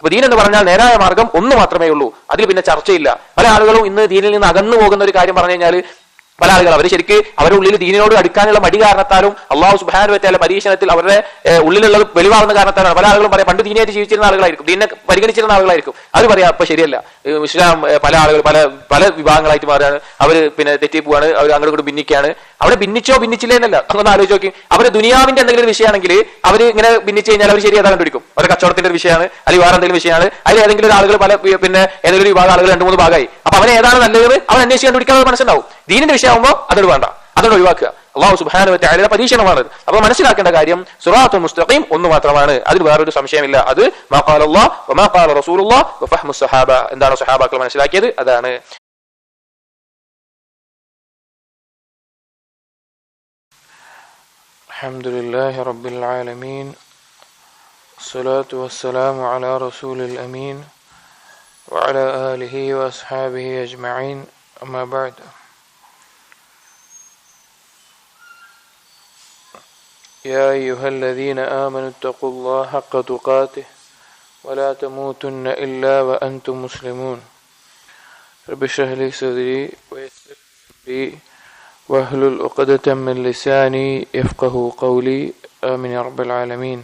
അപ്പൊ ദീൻ എന്ന് പറഞ്ഞാൽ നേരായ മാർഗം ഒന്ന് മാത്രമേ ഉള്ളൂ, അതിൽ പിന്നെ ചർച്ചയില്ല. പല ആളുകളും ഇന്ന് ദീനിൽ നിന്ന് അകന്നു പോകുന്ന ഒരു കാര്യം പറഞ്ഞു കഴിഞ്ഞാൽ, പല ആളുകൾ അവർ ശരിക്ക് അവരുടെ ഉള്ളിൽ ദീനിനോട് അടുക്കാനുള്ള മടി കാരണത്താലും അള്ളാഹു സുബ്ഹാനഹു വ തആല പരീക്ഷണത്തിൽ അവരുടെ ഉള്ളിലുള്ളത് വെളിവാകുന്ന കാരണത്താലാണ് പല ആളുകളും പറയാം പണ്ട് ദീനിയായിട്ട് ജീവിച്ചിരുന്ന ആളുകളായിരിക്കും, ദീനെ പരിഗണിച്ചിരുന്ന ആളുകളായിരിക്കും. അവർ പറയാം അപ്പൊ ശരിയല്ല, ഇസ്ലാം പല ആളുകൾ പല വിഭാഗങ്ങളായിട്ട് മാറുകയാണ്, അവർ പിന്നെ തെറ്റി പോവാണ്, അവർ അങ്ങോട്ട് ഇങ്ങോട്ട് ഭിന്നിക്കുകയാണ്. അവിടെ ഭിന്നിച്ചോ ഭിന്നിച്ചില്ലേ എന്നല്ല, അങ്ങൊന്ന് ആലോചിച്ച് നോക്കി. അവര് ദുനിയാവിന്റെ എന്തെങ്കിലും ഒരു വിഷയമാണെങ്കിൽ അവർ ഇങ്ങനെ ഭിന്നിച്ചു കഴിഞ്ഞാൽ അവർ ശരി ഏതാ കണ്ടുപിടിക്കും. അവരുടെ കച്ചവടത്തിന്റെ ഒരു വിഷയമാണ്, അല്ലെങ്കിൽ വേറെ എന്തെങ്കിലും വിഷയമാണ്, അതിൽ ഏതെങ്കിലും ഒരു ആളുകൾ പിന്നെ ഏതെങ്കിലും ഒരു വിഭാഗം ആളുകൾ 2-3 ഭാഗമായി. അപ്പൊ അവനെ ഏതാണ് നല്ലത് അവൻ അന്വേഷിച്ച് കണ്ടുപിടിക്കാതെ മനസ്സിലാവും. ദീനിന്റെ വിഷയമാകുമ്പോൾ അതോട് വേണ്ട, അതോട് ഒഴിവാക്കുക. അല്ലാഹു സുബ്ഹാനഹു വ തആലയുടെ പരീക്ഷണമാണ്. അപ്പൊ മനസ്സിലാക്കേണ്ട കാര്യം സിറാത്തുൽ മുസ്തഖീം ഒന്ന് മാത്രമാണ്, അതിൽ വേറൊരു സംശയമില്ല. അത് മാ ഖാല അല്ലാഹ് വമാ ഖാല റസൂലുള്ളാഹ് വഫഹ്മു സ്വഹാബ, എന്താണ് സ്വഹാബാക്കൾ മനസ്സിലാക്കിയത് അതാണ്. അൽഹംദുലില്ലാഹി റബ്ബിൽ ആലമീൻ വസ്സലാത്തു വസ്സലാമു അലാ റസൂലിൽ അമീൻ വഅലാ ആലിഹി വഅസ്ഹാബിഹി അജ്മഈൻ അമ്മാ ബഅദ്. يا أيها الذين آمنوا اتقوا الله حق تقاته ولا تموتن إلا وأنتم مسلمون. رب اشرح لي صدري ويسر لي واحلل عقدة من لساني يفقهوا قولي. آمين يا رب العالمين.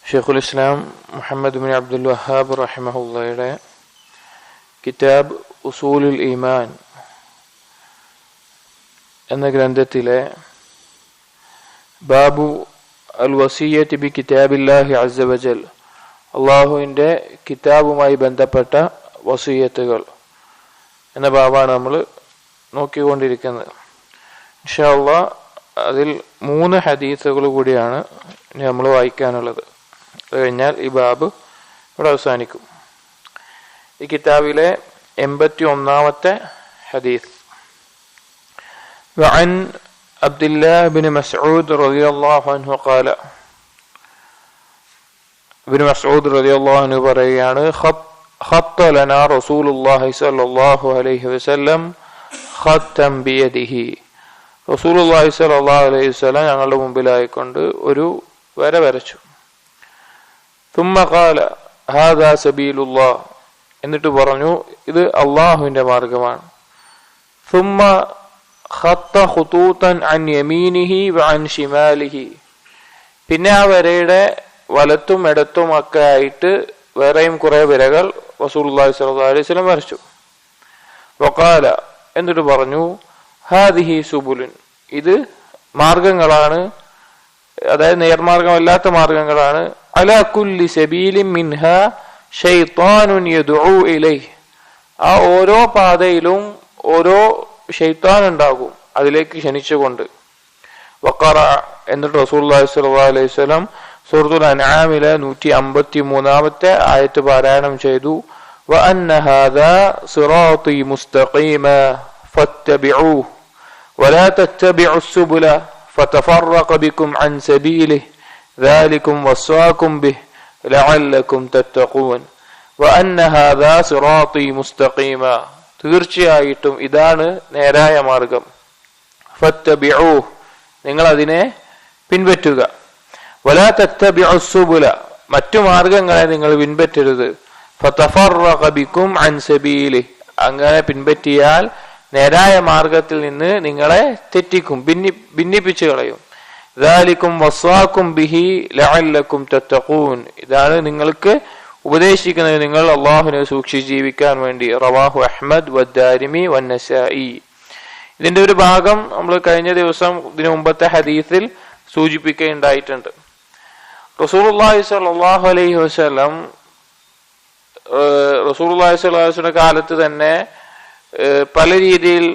ഷെയ്ഖുൽ ഇസ്ലാം മുഹമ്മദ് ബിൻ അബ്ദുൽ വഹാബ് റഹിമഹുള്ളയുടെ കിതാബ് ഉസൂലുൽ ഈമാൻ എന്ന ഗ്രന്ഥത്തിലെ ബാബു അൽ വസിയ്യത്തി ബി കിതാബില്ലാഹി അസ്സ വജൽ, അള്ളാഹുവിൻ്റെ കിതാബുമായി ബന്ധപ്പെട്ട വസിയ്യത്തുകൾ എന്ന ബാബാണ് നമ്മൾ നോക്കിക്കൊണ്ടിരിക്കുന്നത്. ഇൻഷാ അല്ലാഹ് അതിൽ 3 ഹദീസുകൾ കൂടിയാണ് ഇനി നമ്മൾ വായിക്കാനുള്ളത്. അത് കഴിഞ്ഞാൽ ഈ ബാബ് ഇവിടെ അവസാനിക്കും. ഈ കിതാബിലെ 81ാമത്തെ ഹദീസ്. وعن عبد الله بن مسعود رضي الله عنه قال, ابن مسعود رضي الله عنه പറയുകയാണ്, خط لنا رسول الله صلى الله عليه وسلم خطا بيده. റസൂലുള്ളാഹി സ്വല്ലല്ലാഹു അലൈഹി വസല്ലം ഞങ്ങളുടെ മുമ്പിലായിക്കൊണ്ട് ഒരു വര വരച്ചു. ثم قال هذا سبيل الله, എന്നിട്ട് പറഞ്ഞു ഇത് അള്ളാഹുവിന്റെ മാർഗമാണ്. ثم خط خطوطا عن يمينه وعن شماله, പിന്നെ ആ വരയുടെ വലത്തും ഇടത്തും ഒക്കെ ആയിട്ട് വേറെയും കുറെ വരകൾ റസൂലുള്ളാഹി സ്വല്ലല്ലാഹു അലൈഹി വസല്ലം വരച്ചു. വഖാല, എന്നിട്ട് പറഞ്ഞു ഹാദിഹി സുബുലുൻ, ഇത് മാർഗങ്ങളാണ്, അതായത് നേർമാർഗമല്ലാത്ത മാർഗങ്ങളാണ്. അലാ കുല്ലി സബീലിൻ മിൻഹാ ശൈത്താനുൻ യദ്ഉ ഇലൈഹി, ആ ഓരോ പാതയിലും ഓരോ ശൈത്താൻ ഉണ്ടാകും അതിലേക്ക് ക്ഷണിച്ചുകൊണ്ട്. വഖറ, എന്നിട്ട് റസൂലുള്ളാഹി സ്വല്ലല്ലാഹു അലൈഹി വസല്ലം സൂറത്തുൽ അൻആമിലെ 153ാമത്തെ ആയത്ത് പാരായണം ചെയ്തു. വഅന്ന ഹാദാ സിറാത്തി മുസ്തഖീമ ഫത്തബിഊഹു വലാ തത്തബിഉസ് സുബുല ഫതഫറഖ ബികും അൻ സബീലിഹി ദാലികും വസ്വാകും ബിഹി ലഅല്ലകും തത്തഖൂൻ. വഅന്ന ഹാദാ സിറാത്തി മുസ്തഖീമ, തീർച്ചയായിട്ടും ഇതാണ് നേരായ മാർഗം. ഫത്തബിഊഹു, നിങ്ങൾ അതിനെ പിൻപറ്റുക. വലാ തത്തബിഉസ് സുബുല, മറ്റു മാർഗങ്ങളെ നിങ്ങൾ പിൻപറ്റരുത്. ഫതഫറഖ ബികും അൻ സബീലിഹി, അങ്ങനെ പിൻപറ്റിയാൽ നേരായ മാർഗത്തിൽ നിന്ന് നിങ്ങളെ തെറ്റിക്കും, ഭിന്നിപ്പിച്ചു കളയും. ദാലികും വസ്വാകും ബിഹി ലഅല്ലകും തത്തഖൂൻ, ഇതാണ് നിങ്ങൾക്ക് ഉപദേശിക്കുന്നത്, നിങ്ങൾ അള്ളാഹുവിനെ സൂക്ഷിച്ച് ജീവിക്കാൻ വേണ്ടി. റവാഹു അഹ്മദ് വദ്ദാരിമി വന്നസായി. ഇതിന്റെ ഒരു ഭാഗം നമ്മൾ കഴിഞ്ഞ ദിവസം ഇതിനു മുമ്പത്തെ ഹദീസിൽ സൂചിപ്പിക്കുകയുണ്ടായിട്ടുണ്ട്. റസൂലുള്ളാഹി സ്വല്ലല്ലാഹു അലൈഹി വസല്ലം കാലത്ത് തന്നെ പല രീതിയിൽ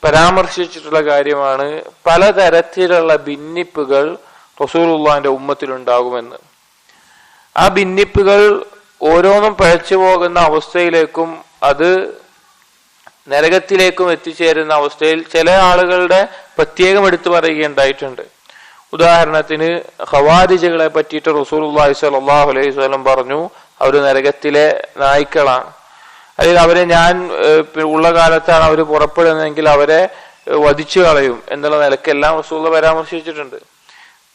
പരാമർശിച്ചിട്ടുള്ള കാര്യമാണ് പലതരത്തിലുള്ള ഭിന്നിപ്പുകൾ റസൂലുള്ളാഹിന്റെ ഉമ്മത്തിലുണ്ടാകുമെന്ന്. ആ ഭിന്നിപ്പുകൾ ഓരോന്നും പഴച്ചു പോകുന്ന അവസ്ഥയിലേക്കും അത് നരകത്തിലേക്കും എത്തിച്ചേരുന്ന അവസ്ഥയിൽ ചില ആളുകളുടെ പ്രത്യേകം എടുത്തു പറയുകയുണ്ടായിട്ടുണ്ട്. ഉദാഹരണത്തിന് ഖവാരിജകളെ പറ്റിയിട്ട് റസൂലുള്ളാഹി സ്വല്ലല്ലാഹു അലൈഹി വസല്ലം പറഞ്ഞു അവർ നരകത്തിലെ നായ്ക്കളാണ്, അല്ലെങ്കിൽ അവരെ ഞാൻ ഉള്ള കാലത്താണ് അവർ പുറപ്പെടുന്നതെങ്കിൽ അവരെ വധിച്ചു കളയും എന്നുള്ള നിലക്കെല്ലാം റസൂലുള്ളാഹി പരാമർശിച്ചിട്ടുണ്ട്.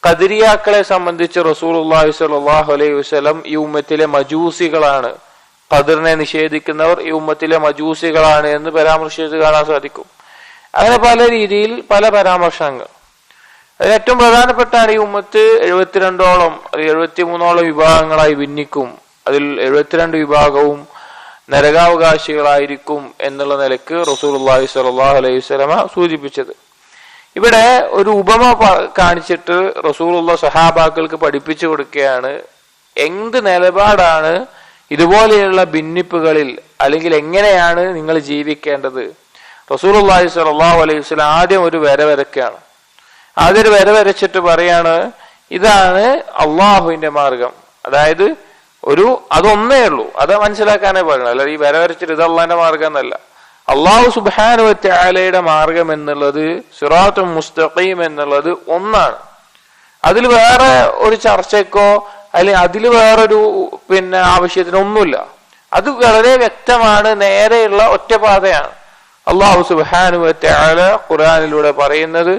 ഖദരിയാക്കളെ സംബന്ധിച്ച് റസൂലുള്ളാഹി സ്വല്ലല്ലാഹു അലൈഹി വസല്ലം ഈ ഉമ്മത്തിലെ മജൂസികളാണ്, ഖദറിനെ നിഷേധിക്കുന്നവർ ഈ ഉമ്മത്തിലെ മജൂസികളാണ് എന്ന് പരാമർശിച്ച് കാണാൻ സാധിക്കും. അങ്ങനെ പല രീതിയിൽ പല പരാമർശങ്ങൾ. അതിൽ ഏറ്റവും പ്രധാനപ്പെട്ടാണ് ഈ ഉമ്മത്ത് 72ഓളം 73ഓളം വിഭാഗങ്ങളായി ഭിന്നിക്കും, അതിൽ 72 വിഭാഗവും നരകാവകാശികളായിരിക്കും എന്നുള്ള നിലക്ക് റസൂലുള്ളാഹി സ്വല്ലല്ലാഹു അലൈഹി വസല്ലമ സൂചിപ്പിച്ചത്. ഇവിടെ ഒരു ഉപമ കാണിച്ചിട്ട് റസൂലുള്ള സഹാബാക്കൾക്ക് പഠിപ്പിച്ചു കൊടുക്കുകയാണ് എന്ത് നിലപാടാണ് ഇതുപോലെയുള്ള ഭിന്നിപ്പുകളിൽ, അല്ലെങ്കിൽ എങ്ങനെയാണ് നിങ്ങൾ ജീവിക്കേണ്ടത്. റസൂലുള്ളാഹി സ്വല്ലല്ലാഹു അലൈഹി വസല്ലം ആദ്യം ഒരു വര വരയ്ക്കുകയാണ്. ആദ്യം ഒരു വര വരച്ചിട്ട് പറയാണ് ഇതാണ് അള്ളാഹുവിന്റെ മാർഗം. അതായത് അതൊന്നേ ഉള്ളൂ, അത് മനസ്സിലാക്കാനേ പറയുന്നത്. അല്ലാതെ ഈ വര വരച്ചിട്ട് ഇത് അള്ളാഹിന്റെ മാർഗം എന്നല്ല. അള്ളാഹു സുബ്ഹാനഹു വ തആലയുടെ മാർഗം എന്നുള്ളത്, സിറാത്തുൽ മുസ്തഖീം എന്നുള്ളത് ഒന്നാണ്. അതിൽ വേറെ ഒരു ചർച്ചയ്ക്കോ അല്ലെങ്കിൽ അതിൽ വേറൊരു ആവശ്യത്തിനൊന്നുമില്ല. അത് വളരെ വ്യക്തമാണ്, നേരെയുള്ള ഒറ്റപാതയാണ്. അള്ളാഹു സുബ്ഹാനഹു വ തആല ഖുർആനിലൂടെ പറയുന്നത്,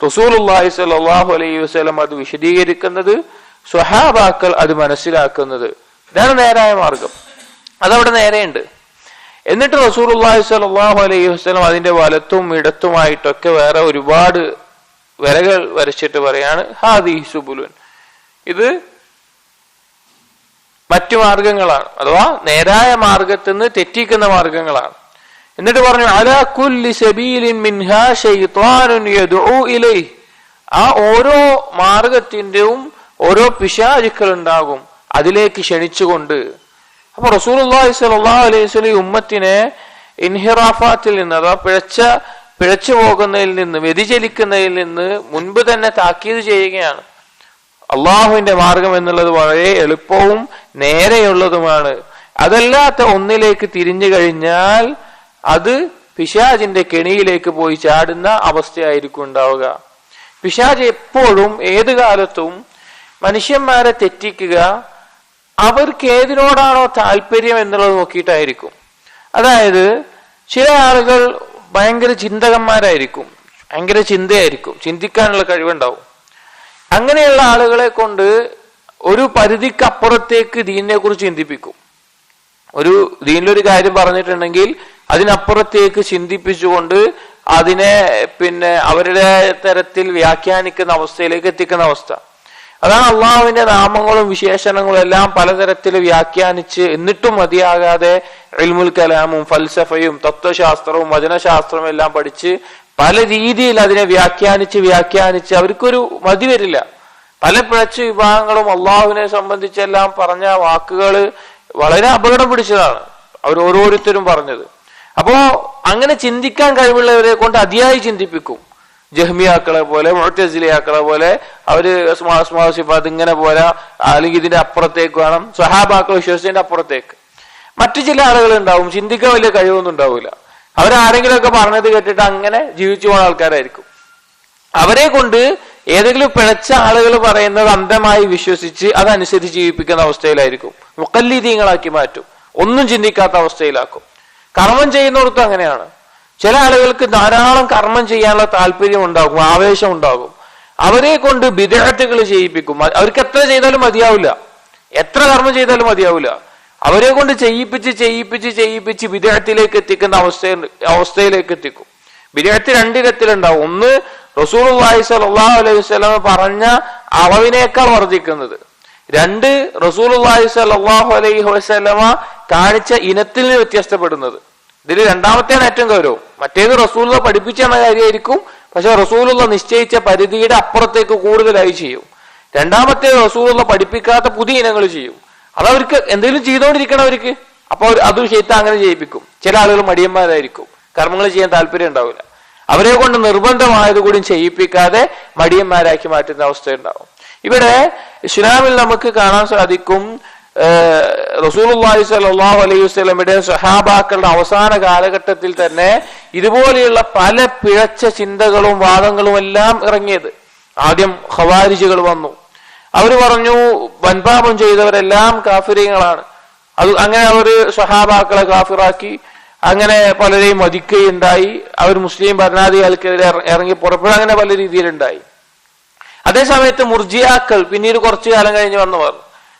റസൂലുള്ളാഹി സ്വല്ലല്ലാഹു അലൈഹി വസല്ലം അത് വിശദീകരിക്കുന്നത്, സ്വഹാബാക്കൾ അത് മനസ്സിലാക്കുന്നത്. ഇതാണ് നേരായ മാർഗം, അതവിടെ നേരെയുണ്ട്. എന്നിട്ട് റസൂലുള്ളാഹി സ്വല്ലല്ലാഹു അലൈഹി വസല്ലം അതിന്റെ വലത്തും ഇടത്തുമായിട്ടൊക്കെ വേറെ ഒരുപാട് വരകൾ വരച്ചിട്ട് പറയാണ് ഹാദിഹി സുബുലുൻ, ഇത് മറ്റു മാർഗങ്ങളാണ്, അഥവാ നേരായ മാർഗത്തിൽ നിന്ന് തെറ്റിക്കുന്ന മാർഗങ്ങളാണ്. എന്നിട്ട് പറഞ്ഞു അലാ കുല്ലി സബീലിൻ മിൻഹാ ശൈത്വാനുൻ യദ്ഉ ഇലൈഹി, ആ ഓരോ മാർഗത്തിന്റെയും ഓരോ പിശാചുക്കൾ ഉണ്ടാകും അതിലേക്ക് ക്ഷണിച്ചുകൊണ്ട്. അപ്പൊ റസൂലുള്ളാഹി സ്വല്ലല്ലാഹു അലൈഹി വസല്ലം ഉമ്മത്തിനെ ഇൻഹിറാഫാത്തിൽ നിന്ന്, അഥവാ പിഴച്ചു പോകുന്നതിൽ നിന്ന്, വ്യതിചലിക്കുന്നതിൽ നിന്ന് മുൻപ് തന്നെ താക്കീത് ചെയ്യുകയാണ്. അള്ളാഹുവിന്റെ മാർഗം എന്നുള്ളത് വളരെ എളുപ്പവും നേരെയുള്ളതുമാണ്. അതല്ലാത്ത ഒന്നിലേക്ക് തിരിഞ്ഞു കഴിഞ്ഞാൽ അത് പിശാചിന്റെ കെണിയിലേക്ക് പോയി ചാടുന്ന അവസ്ഥയായിരിക്കും ഉണ്ടാവുക. പിശാച് എപ്പോഴും ഏത് കാലത്തും മനുഷ്യന്മാരെ തെറ്റിക്കുക അവർക്ക് ഏതിനോടാണോ താല്പര്യം എന്നുള്ളത് നോക്കിയിട്ടായിരിക്കും. അതായത് ചില ആളുകൾ ഭയങ്കര ചിന്തകന്മാരായിരിക്കും, ഭയങ്കര ചിന്തയായിരിക്കും, ചിന്തിക്കാനുള്ള കഴിവുണ്ടാവും. അങ്ങനെയുള്ള ആളുകളെ കൊണ്ട് ഒരു പരിധിക്കപ്പുറത്തേക്ക് ദീനിനെ കുറിച്ച് ചിന്തിപ്പിക്കും. ഒരു ദീനിലൊരു കാര്യം പറഞ്ഞിട്ടുണ്ടെങ്കിൽ അതിനപ്പുറത്തേക്ക് ചിന്തിപ്പിച്ചുകൊണ്ട് അതിനെ അവരുടെ തരത്തിൽ വ്യാഖ്യാനിക്കുന്ന അവസ്ഥയിലേക്ക് എത്തിക്കുന്ന അവസ്ഥ. അതാണ് അള്ളാഹുവിന്റെ നാമങ്ങളും വിശേഷണങ്ങളും എല്ലാം പലതരത്തിൽ വ്യാഖ്യാനിച്ച് എന്നിട്ടും മതിയാകാതെ ഇൽമുൽ കലാമും ഫൽസഫയും തത്വശാസ്ത്രവും വചനശാസ്ത്രവും എല്ലാം പഠിച്ച് പല രീതിയിൽ അതിനെ വ്യാഖ്യാനിച്ച് അവർക്കൊരു മതി വരില്ല. പല പിഴച്ച വിഭാഗങ്ങളും അള്ളാഹുവിനെ സംബന്ധിച്ചെല്ലാം പറഞ്ഞ വാക്കുകൾ വളരെ അപകടം പിടിച്ചതാണ് അവർ ഓരോരുത്തരും പറഞ്ഞത്. അപ്പോ അങ്ങനെ ചിന്തിക്കാൻ കഴിവുള്ളവരെ കൊണ്ട് അതിയായി ചിന്തിപ്പിക്കും. ജഹ്മിയാക്കളെ പോലെ, മുഅ്തസിലിയാക്കളെ പോലെ അവര് അസ്മാഉ സിഫാത്ത് ഇങ്ങനെ പോരാ, അല്ലെങ്കിൽ ഇതിന്റെ അപ്പുറത്തേക്ക് വേണം, സ്വഹാബാക്കൾ വിശ്വസിച്ചതിന്റെ അപ്പുറത്തേക്ക്. മറ്റു ചില ആളുകൾ ഉണ്ടാവും ചിന്തിക്കാൻ വലിയ കഴിവൊന്നും ഉണ്ടാവില്ല. അവരാരെങ്കിലുമൊക്കെ പറഞ്ഞത് കേട്ടിട്ട് അങ്ങനെ ജീവിച്ചു പോകുന്ന ആൾക്കാരായിരിക്കും. അവരെ കൊണ്ട് ഏതെങ്കിലും പിഴച്ച ആളുകൾ പറയുന്നത് അന്ധമായി വിശ്വസിച്ച് അതനുസരിച്ച് ജീവിപ്പിക്കുന്ന അവസ്ഥയിലായിരിക്കും. മുഖല്ലിദീങ്ങളാക്കി മാറ്റും, ഒന്നും ചിന്തിക്കാത്ത അവസ്ഥയിലാക്കും. കർമ്മം ചെയ്യുന്നിടത്തും അങ്ങനെയാണ്. ചില ആളുകൾക്ക് ധാരാളം കർമ്മം ചെയ്യാനുള്ള താല്പര്യം ഉണ്ടാകും, ആവേശം ഉണ്ടാകും. അവരെ കൊണ്ട് ബിദ്അത്തുകൾ ചെയ്യിപ്പിക്കും. അവർക്ക് എത്ര ചെയ്താലും മതിയാവില്ല, എത്ര കർമ്മം ചെയ്താലും മതിയാവില്ല. അവരെ കൊണ്ട് ചെയ്യിപ്പിച്ച് ബിദ്അത്തിലേക്ക് എത്തിക്കുന്ന അവസ്ഥയിലേക്ക് എത്തിക്കും. ബിദ്അത്ത് രണ്ടിനത്തിലുണ്ടാവും. ഒന്ന്, റസൂലുള്ളാഹി സ്വല്ലല്ലാഹു അലൈഹി വസല്ലം പറഞ്ഞ അളവിനേക്കാൾ വർദ്ധിക്കുന്നത്. രണ്ട്, റസൂലുള്ളാഹി സ്വല്ലല്ലാഹു അലൈഹി വസല്ലമ കാണിച്ച ഇനത്തിൽ നിന്ന് വ്യത്യസ്തപ്പെടുന്നത്. ഇതിൽ രണ്ടാമത്തെയാണ് ഏറ്റവും ഗൗരവം. മറ്റേത് റസൂലുള്ള പഠിപ്പിച്ചെന്ന കാര്യമായിരിക്കും, പക്ഷെ റസൂലുള്ള നിശ്ചയിച്ച പരിധിയുടെ അപ്പുറത്തേക്ക് കൂടുതലായി ചെയ്യും. രണ്ടാമത്തേത് റസൂലുള്ള പഠിപ്പിക്കാത്ത പുതിയ ഇനങ്ങൾ ചെയ്യും. അതവർക്ക് എന്തെങ്കിലും ചെയ്തുകൊണ്ടിരിക്കണവർക്ക് അപ്പൊ അത് ശൈത്താൻ അങ്ങനെ ചെയ്യിപ്പിക്കും. ചില ആളുകൾ മടിയന്മാരായിരിക്കും, കർമ്മങ്ങൾ ചെയ്യാൻ താല്പര്യം ഉണ്ടാവില്ല. അവരെ കൊണ്ട് നിർബന്ധമായത് കൂടി ചെയ്യിപ്പിക്കാതെ മടിയന്മാരാക്കി മാറ്റുന്ന അവസ്ഥ ഉണ്ടാവും. ഇവിടെ ഇസ്ലാമിൽ നമുക്ക് കാണാൻ സാധിക്കും റസൂലുള്ളാഹി സ്വല്ലല്ലാഹു അലൈഹി വസല്ലമയുടെ സ്വഹാബാക്കളുടെ അവസാന കാലഘട്ടത്തിൽ തന്നെ ഇതുപോലെയുള്ള പല പിഴച്ച ചിന്തകളും വാദങ്ങളും എല്ലാം ഇറങ്ങിയത്. ആദ്യം ഖവാരിജുകൾ വന്നു. അവർ പറഞ്ഞു വൻപാപം ചെയ്തവരെല്ലാം കാഫിരീങ്ങളാണ്. അങ്ങനെ അവർ സ്വഹാബാക്കളെ കാഫിറാക്കി. അങ്ങനെ പലരെയും വധിക്കുകയുണ്ടായി. അവർ മുസ്ലിം ഭരണാധികാരികൾക്കെതിരെ ഇറങ്ങി പുറപ്പെടുക, അങ്ങനെ പല രീതിയിലുണ്ടായി. അതേ സമയത്ത് മുർജിയാക്കൾ പിന്നീട് കുറച്ചു കാലം കഴിഞ്ഞ് വന്നവർ,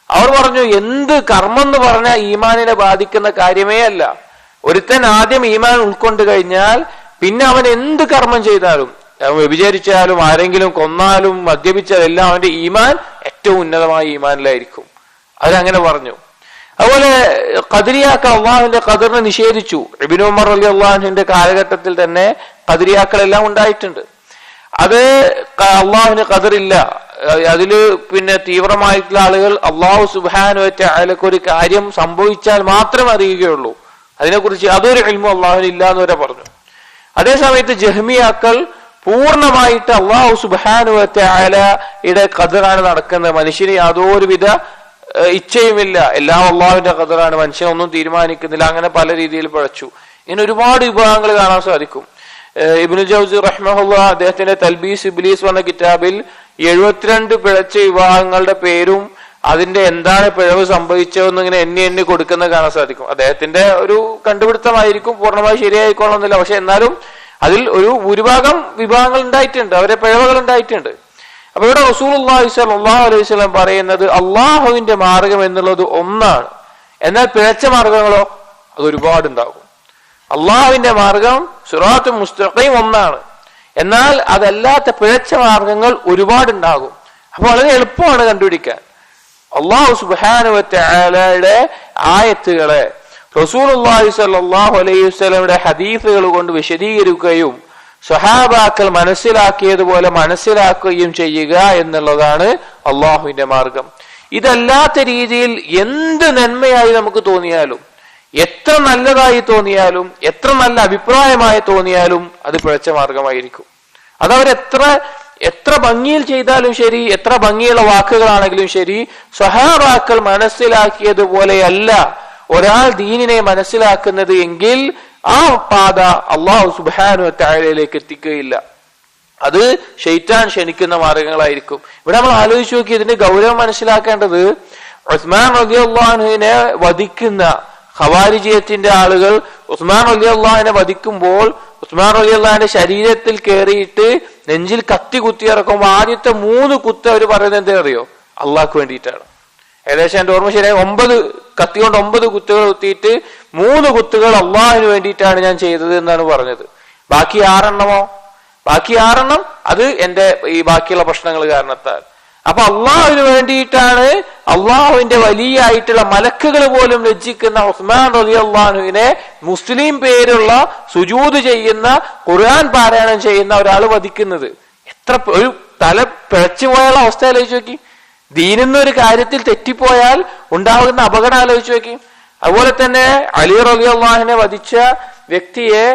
അവർ പറഞ്ഞു എന്ത് കർമ്മം എന്ന് പറഞ്ഞാൽ ഈമാനിനെ ബാധിക്കുന്ന കാര്യമേ അല്ല. ഒരുത്തൻ ആദ്യം ഈമാൻ ഉൾക്കൊണ്ട് കഴിഞ്ഞാൽ പിന്നെ അവൻ എന്ത് കർമ്മം ചെയ്താലും, വ്യഭിചരിച്ചാലും ആരെങ്കിലും കൊന്നാലും മദ്യപിച്ചാലും എല്ലാം അവന്റെ ഈമാൻ ഏറ്റവും ഉന്നതമായ ഈമാനിലായിരിക്കും. അവരങ്ങനെ പറഞ്ഞു. അതുപോലെ ഖദരിയാക്കൾ അള്ളാഹുവിന്റെ ഖദറിനെ നിഷേധിച്ചു. ഇബ്നു ഉമർ റളിയല്ലാഹു അൻഹുവിന്റെ കാലഘട്ടത്തിൽ തന്നെ ഖദരിയാക്കളെല്ലാം ഉണ്ടായിട്ടുണ്ട്. അത് അള്ളാഹുവിന് ഖദറില്ല, അതില് പിന്നെ തീവ്രമായിട്ടുള്ള ആളുകൾ അള്ളാഹു സുബ്ഹാനഹു വ തആലക്ക് ഒരു കാര്യം സംഭവിച്ചാൽ മാത്രമേ അറിയുകയുള്ളൂ, അതിനെക്കുറിച്ച് അതൊരു ഇൽമു അള്ളാഹുവിന് ഇല്ല എന്ന് വരെ പറഞ്ഞു. അതേ സമയത്ത് ജഹ്മിയാക്കൾ പൂർണ്ണമായിട്ട് അള്ളാഹു സുബ്ഹാനഹു വ തആലയുടെ ഖദറാണ് നടക്കുന്നത്, മനുഷ്യന് യാതൊരുവിധ ഇച്ഛയുമില്ല, എല്ലാം അള്ളാഹുവിന്റെ ഖദറാണ്, മനുഷ്യനൊന്നും തീരുമാനിക്കുന്നില്ല, അങ്ങനെ പല രീതിയിൽ പിഴച്ചു. ഇങ്ങനെ ഒരുപാട് വിഭാഗങ്ങൾ കാണാൻ സാധിക്കും. ഇബ്നുൽ ജൗസി റഹ്മഹുല്ലാഹ് അദ്ദേഹത്തിന്റെ തൽബീസ് ഇബ്ലീസ് എന്ന കിതാബിൽ 72 പിഴച്ച വിഭാഗങ്ങളുടെ പേരും അതിന്റെ എന്താണ് പിഴവ് സംഭവിച്ചതെന്ന് ഇങ്ങനെ എണ്ണി കൊടുക്കുന്നത് കാണാൻ സാധിക്കും. അദ്ദേഹത്തിന്റെ ഒരു കണ്ടുപിടുത്തമായിരിക്കും, പൂർണ്ണമായി ശരിയായിക്കൊള്ളണമെന്നില്ല, പക്ഷെ എന്നാലും അതിൽ ഒരു ഭൂരിഭാഗം വിഭാഗങ്ങൾ ഉണ്ടായിട്ടുണ്ട്, അവരെ പിഴവുകൾ ഉണ്ടായിട്ടുണ്ട്. അപ്പൊ ഇവിടെ റസൂലുള്ളാഹി സ്വല്ലല്ലാഹു അലൈഹി വസല്ലം പറയുന്നത് അള്ളാഹുവിന്റെ മാർഗം എന്നുള്ളത് ഒന്നാണ്, എന്നാൽ പിഴച്ച മാർഗങ്ങളോ അത് ഒരുപാടുണ്ടാകും. അള്ളാഹുവിന്റെ മാർഗം സിറാത്തുൽ മുസ്തഖീം ഒന്നാണ്, എന്നാൽ അതല്ലാത്ത പിഴച്ച മാർഗങ്ങൾ ഒരുപാടുണ്ടാകും. അപ്പൊ വളരെ എളുപ്പമാണ് കണ്ടുപിടിക്കാൻ. അള്ളാഹു സുബ്ഹാനഹു വ തആലയുടെ ആയത്തുകളെ റസൂലുള്ളാഹി സ്വല്ലല്ലാഹു അലൈഹി വസല്ലമയുടെ ഹദീസുകൾ കൊണ്ട് വിശദീകരിക്കുകയും സ്വഹാബാക്കൾ മനസ്സിലാക്കിയതുപോലെ മനസ്സിലാക്കുകയും ചെയ്യുക എന്നുള്ളതാണ് അള്ളാഹുവിന്റെ മാർഗം. ഇതല്ലാത്ത രീതിയിൽ എന്ത് നന്മയായി നമുക്ക് തോന്നിയാലും, എത്ര നല്ലതായി തോന്നിയാലും, എത്ര നല്ല അഭിപ്രായമായി തോന്നിയാലും അത് പിഴച്ച മാർഗമായിരിക്കും. എത്ര ഭംഗിയിൽ ചെയ്താലും ശരി, എത്ര ഭംഗിയുള്ള വാക്കുകളാണെങ്കിലും ശരി, സ്വഹാബാക്കൾ മനസ്സിലാക്കിയതുപോലെയല്ല ഒരാൾ ദീനിനെ മനസ്സിലാക്കുന്നത് എങ്കിൽ ആ പാത അള്ളാഹു സുബ്ഹാനഹു വ തആലയിലേക്ക് എത്തിക്കുകയില്ല. അത് ശൈത്താൻ ക്ഷണിക്കുന്ന മാർഗങ്ങളായിരിക്കും. ഇവിടെ നമ്മൾ ആലോചിച്ച് നോക്കി ഇതിന്റെ ഗൗരവം മനസ്സിലാക്കേണ്ടത്, ഉസ്മാൻ റളിയല്ലാഹു അൻഹുവിനെ വധിക്കുന്ന ഖവാരിജിയത്തിന്റെ ആളുകൾ ഉസ്മാൻ റളിയല്ലാഹുവിനെ വധിക്കുമ്പോൾ ഉസ്മാൻ റളിയല്ലാഹുവിന്റെ ശരീരത്തിൽ കയറിയിട്ട് നെഞ്ചിൽ കത്തി കുത്തി ഇറക്കുമ്പോൾ ആദ്യത്തെ 3 കുത്ത് അവർ പറയുന്നത് എന്താ അറിയോ? അള്ളാഹ്ക്ക് വേണ്ടിയിട്ടാണ്. ഏകദേശം എന്റെ ഓർമ്മ ശരിയായി 9 കത്തി കൊണ്ട് 9 കുത്തുകൾ കുത്തിയിട്ട് 3 കുത്തുകൾ അള്ളാഹിന് വേണ്ടിയിട്ടാണ് ഞാൻ ചെയ്തത് എന്നാണ് പറഞ്ഞത്. ബാക്കി 6 അത് എന്റെ ഈ ബാക്കിയുള്ള പ്രശ്നങ്ങൾ കാരണത്താൽ. അപ്പൊ അള്ളാഹുവിന് വേണ്ടിയിട്ടാണ്, അള്ളാഹുവിന്റെ വലിയായിട്ടുള്ള മലക്കുകൾ പോലും ലജ്ജിക്കുന്ന ഉസ്മാൻ റളിയല്ലാഹു അൻഹുവിനെ മുസ്ലിം പേരുള്ള സുജൂദ് ചെയ്യുന്ന ഖുർആൻ പാരായണം ചെയ്യുന്ന ഒരാൾ വധിക്കുന്നത്. എത്ര ഒരു തല പിഴച്ചു പോയുള്ള അവസ്ഥ ആലോചിച്ച് നോക്കി. ദീനെന്നൊരു കാര്യത്തിൽ തെറ്റിപ്പോയാൽ ഉണ്ടാകുന്ന അപകടം ആലോചിച്ച് നോക്കി. അതുപോലെ തന്നെ അലി റളിയല്ലാഹു അൻഹുവിനെ വധിച്ച വ്യക്തിയെ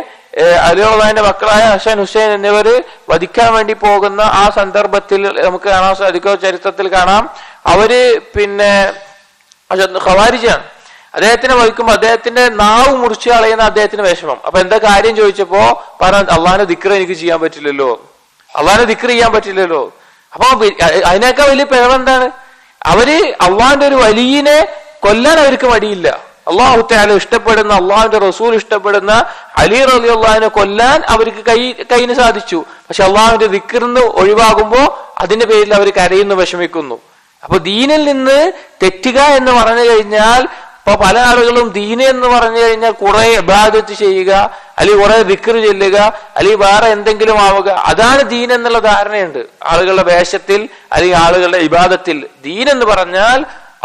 അലി റളിയല്ലാഹുവിന്റെ മക്കളായ ഹസൻ ഹുസൈൻ എന്നിവർ വധിക്കാൻ വേണ്ടി പോകുന്ന ആ സന്ദർഭത്തിൽ നമുക്ക് കാണാൻ സാധിക്കും, ചരിത്രത്തിൽ കാണാം, അവര് പിന്നെ ഖവാരിജാണ്. അദ്ദേഹത്തിനെ വധിക്കുമ്പോൾ അദ്ദേഹത്തിന്റെ നാവ് മുറിച്ചു കളയുന്ന അദ്ദേഹത്തിന് വിഷമം. അപ്പൊ എന്താ കാര്യം ചോദിച്ചപ്പോ പറഞ്ഞ അള്ളാഹിന്റെ ദിക്ർ എനിക്ക് ചെയ്യാൻ പറ്റില്ലല്ലോ, അള്ളാഹിന്റെ ദിക്ർ ചെയ്യാൻ പറ്റില്ലല്ലോ. അപ്പൊ അതിനേക്കാൾ വലിയ പിഴവെന്താണ്? അവര് അള്ളാഹിന്റെ ഒരു വലിയനെ കൊല്ലാൻ അവർക്ക് മടിയില്ല. അള്ളാഹു തആല ഇഷ്ടപ്പെടുന്ന, അള്ളാഹുവിന്റെ റസൂൽ ഇഷ്ടപ്പെടുന്ന അലി റളിയല്ലാഹുവിനെ കൊല്ലാൻ അവർക്ക് കൈന് സാധിച്ചു. പക്ഷെ അള്ളാഹുവിന്റെ ദിക്റിന്ന് ഒഴിവാകുമ്പോ അതിന്റെ പേരിൽ അവർ കരയുന്നു, വിഷമിക്കുന്നു. അപ്പൊ ദീനിൽ നിന്ന് തെറ്റുക എന്ന് പറഞ്ഞു കഴിഞ്ഞാൽ, ഇപ്പൊ പല ആളുകളും ദീന് എന്ന് പറഞ്ഞു കഴിഞ്ഞാൽ കുറെ ഇബാദത്ത് ചെയ്യുക, അല്ലെങ്കിൽ കുറെ ദിക്ർ ചൊല്ലുക, അല്ലെങ്കിൽ വേറെ എന്തെങ്കിലും ആവുക, അതാണ് ദീൻ എന്നുള്ള ധാരണയുണ്ട് ആളുകളുടെ വേഷത്തിൽ അല്ലെങ്കിൽ ആളുകളുടെ ഇബാദത്തിൽ. ദീൻ എന്ന് പറഞ്ഞാൽ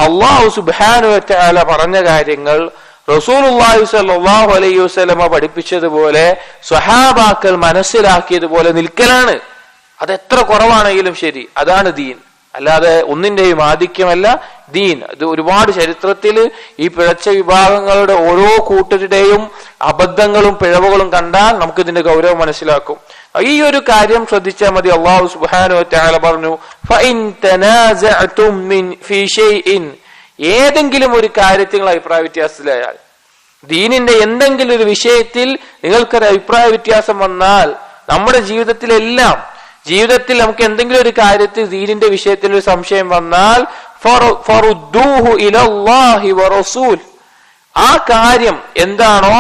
അള്ളാഹു സുബ്ഹാനഹു വ തആല പറഞ്ഞ കാര്യങ്ങൾ റസൂലുള്ളാഹി സ്വല്ലല്ലാഹു അലൈഹി വസല്ലമ പഠിപ്പിച്ചതുപോലെ സ്വഹാബാക്കൾ മനസ്സിലാക്കിയതുപോലെ നിൽക്കലാണ്. അത് എത്ര കുറവാണെങ്കിലും ശരി, അതാണ് ദീൻ. അല്ലാതെ ഒന്നിന്റെയും ആധിക്യമല്ല ദീൻ. ഇത് ഒരുപാട് ചരിത്രത്തിൽ ഈ പിഴച്ച വിഭാഗങ്ങളുടെ ഓരോ കൂട്ടരുടെയും അബദ്ധങ്ങളും പിഴവുകളും കണ്ടാൽ നമുക്ക് ഇതിന്റെ ഗൗരവം മനസ്സിലാക്കും. ഈ ഒരു കാര്യം ശ്രദ്ധിച്ചാൽ മതി. അല്ലാഹു സുബ്ഹാനഹു വ തആല പറഞ്ഞു, ഫഇൻ തനാസഅതും ഫീ ഷൈഇൻ, ഏതെങ്കിലും ഒരു കാര്യത്തിൽ നിങ്ങൾ അഭിപ്രായ വ്യത്യാസത്തിലായാൽ, ദീനിന്റെ എന്തെങ്കിലും ഒരു വിഷയത്തിൽ നിങ്ങൾക്കൊരു അഭിപ്രായ വ്യത്യാസം വന്നാൽ, നമ്മുടെ ജീവിതത്തിൽ നമുക്ക് എന്തെങ്കിലും ഒരു കാര്യത്തിൽ ദീനിന്റെ വിഷയത്തിൽ ഒരു സംശയം വന്നാൽ, ഫറുദ്ദൂഹു ഇലല്ലാഹി വറസൂൽ, ആ കാര്യം എന്താണോ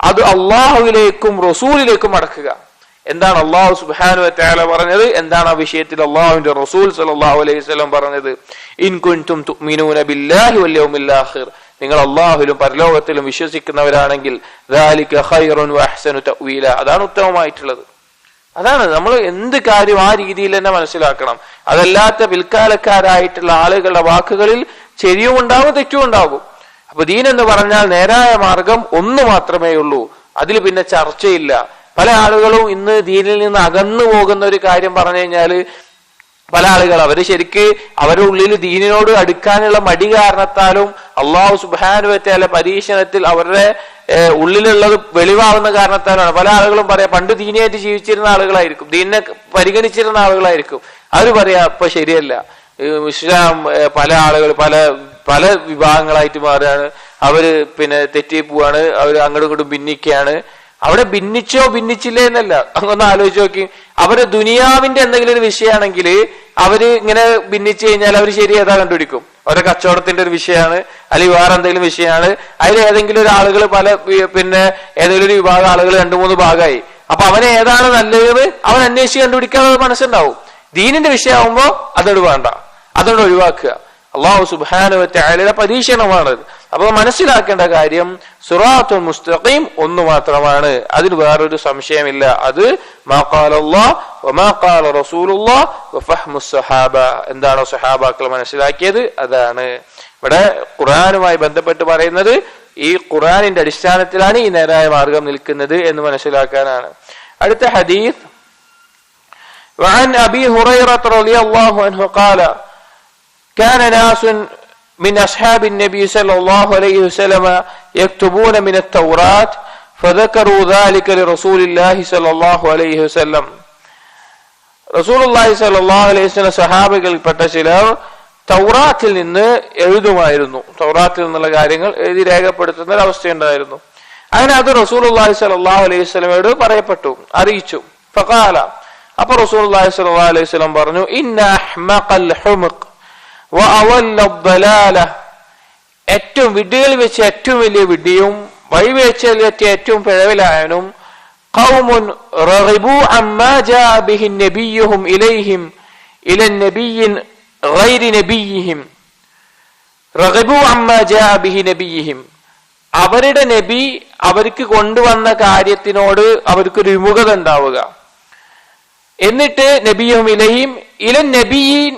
അത് അള്ളാഹുവിലേക്കും റസൂലിലേക്കും മടക്കുക. എന്താണ് അള്ളാഹു സുബ്ഹാനഹു വ തആല പറഞ്ഞത്, എന്താണ് ആ വിഷയത്തിൽ അള്ളാഹുവിന്റെ റസൂൽ സല്ലല്ലാഹു അലൈഹി വസല്ലം പറഞ്ഞത്? ഇൻ കുൻതും തുഅ്മിനൂന ബില്ലാഹി വൽ യൗമിൽ ആഖിർ, നിങ്ങൾ അള്ളാഹുവിലും പരലോകത്തിലും വിശ്വസിക്കുന്നവരാണെങ്കിൽ ദാലിക ഖൈറുൻ വഅഹ്സനു തഅ്വീല, അതാണ് ഉത്തമമായിട്ടുള്ളത്. അതാണ് നമ്മൾ എന്ത് കാര്യം ആ രീതിയിൽ തന്നെ മനസ്സിലാക്കണം. അതല്ലാത്ത പിൽക്കാലക്കാരായിട്ടുള്ള ആളുകളുടെ വാക്കുകളിൽ ശരിയും ഉണ്ടാകും തെറ്റും ഉണ്ടാകും. അപ്പൊ ദീൻ എന്ന് പറഞ്ഞാൽ നേരായ മാർഗം ഒന്ന് മാത്രമേ ഉള്ളൂ, അതിൽ പിന്നെ ചർച്ചയില്ല. പല ആളുകളും ഇന്ന് ദീനിൽ നിന്ന് അകന്നു പോകുന്ന ഒരു കാര്യം പറഞ്ഞു കഴിഞ്ഞാല്, പല ആളുകൾ അവര് ശരിക്ക് അവരുടെ ഉള്ളിൽ ദീനിനോട് അടുക്കാനുള്ള മടി കാരണത്താലും അള്ളാഹു സുബ്ഹാനഹു വ തആല പരീക്ഷണത്തിൽ അവരുടെ ഉള്ളിലുള്ളത് വെളിവാകുന്ന കാരണത്താലാണ്. പല ആളുകളും പറയാ പണ്ട് ദീനിയായിട്ട് ജീവിച്ചിരുന്ന ആളുകളായിരിക്കും, ദീനിനെ പരിഗണിച്ചിരുന്ന ആളുകളായിരിക്കും. അവര് പറയാ ഇപ്പൊ ശരിയല്ല, ഇസ്ലാം പല ആളുകൾ പല പല വിഭാഗങ്ങളായിട്ട് മാറുകയാണ്, അവര് പിന്നെ തെറ്റി പോവാണ്, അവര് അങ്ങോട്ടും ഇങ്ങോട്ടും ഭിന്നിക്കുകയാണ്. അവിടെ ഭിന്നിച്ചോ ഭിന്നിച്ചില്ലേ എന്നല്ല, അങ്ങൊന്ന് ആലോചിച്ച് നോക്കി. അവര് ദുനിയാവിന്റെ എന്തെങ്കിലും ഒരു വിഷയമാണെങ്കിൽ അവര് ഇങ്ങനെ ഭിന്നിച്ചു കഴിഞ്ഞാൽ അവർ ശരി ഏതാ കണ്ടുപിടിക്കും. അവരുടെ കച്ചവടത്തിന്റെ ഒരു വിഷയമാണ്, അല്ലെങ്കിൽ വേറെ എന്തെങ്കിലും വിഷയമാണ്, അതിൽ ഏതെങ്കിലും ഒരു ആളുകൾ പിന്നെ ഏതെങ്കിലും ഒരു വിഭാഗം ആളുകൾ 2-3 ഭാഗമായി. അപ്പൊ അവനെ ഏതാണ് നല്ലത് അവൻ അന്വേഷിച്ച് കണ്ടുപിടിക്കാനുള്ള മനസ്സുണ്ടാവും. ദീനിന്റെ വിഷയമാകുമ്പോ അതോട് വേണ്ട, അതോട് ഒഴിവാക്കുക. അള്ളാഹു സുബ്ഹാനഹു വ തആലയുടെ പരീക്ഷണമാണത്. അപ്പൊ മനസ്സിലാക്കേണ്ട കാര്യം സിറാത്തുൽ മുസ്തഖീം ഒന്ന് മാത്രമാണ്, അതിൽ വേറൊരു സംശയമില്ല. അത് മാ ഖാല അല്ലാഹ് വമാ ഖാല റസൂലുള്ളാഹ് വഫഹ്മുസ് സഹാബ, എന്താണോ സഹാബാക്കൾ മനസ്സിലാക്കിയത് അതാണ്. ഇവിടെ ഖുർആനുമായി ബന്ധപ്പെട്ട് പറയുന്നത് ഈ ഖുർആനിന്റെ അടിസ്ഥാനത്തിലാണ് ഈ നേരായ മാർഗം നിൽക്കുന്നത് എന്ന് മനസ്സിലാക്കാനാണ്. അടുത്ത ഹദീസ് وعن أبي هريرة رضي الله عنه قال كان ناس من أصحاب النبي صلى الله عليه وسلم يكتبون من التوراة فذكروا ذلك لرسول الله صلى الله عليه وسلم. റസൂലുള്ളാഹി സ്വല്ലല്ലാഹു അലൈഹി വസല്ലം സഹാബികളിൽപ്പെട്ട ചിലർ തൗറാത്തിൽ നിന്ന് എഴുതുമായിരുന്നു, തൗറാത്തിൽ നിന്നുള്ള കാര്യങ്ങൾ എഴുതി രേഖപ്പെടുത്തുന്ന ഒരു അവസ്ഥയുണ്ടായിരുന്നു. അങ്ങനെ അത് റസൂലുള്ളാഹി സ്വല്ലല്ലാഹു അലൈഹി വസല്ലമയോട് പറയപ്പെട്ടു, അറിയിച്ചു. ഫഖാല, അപ്പൊ റസൂലുള്ളാഹി സ്വല്ലല്ലാഹു അലൈഹി വസല്ലം പറഞ്ഞു, ഇന്ന അഹ്മഖൽ ഹുമുഖ് വഅവല്ല, ഏറ്റവും വിഡ്ഢികളിൽ വെച്ച് ഏറ്റവും വലിയ വിഡ്ഢിയും വഴിവേഴ്ചയിൽ വെച്ച് ഏറ്റവും പിഴവിലായവനും ഖൗമുൻ റഗിബു അമ്മാ ജാ ബിഹി നബിയ്യുഹും ഇലൈഹിം ഇല നബിയ്യിൻ ഗൈരി നബിയ്യിഹിം. റഗിബു അമ്മാ ജാ ബിഹി നബിയ്യിഹിം, അവരുടെ നബി അവർക്ക് കൊണ്ടുവന്ന കാര്യത്തിനോട് അവർക്കൊരു വിമുഖത ഉണ്ടാവുക. എന്നിട്ട് നബിയ്യുഹും ഇലൈഹിം ഇല നബിയ്യിൻ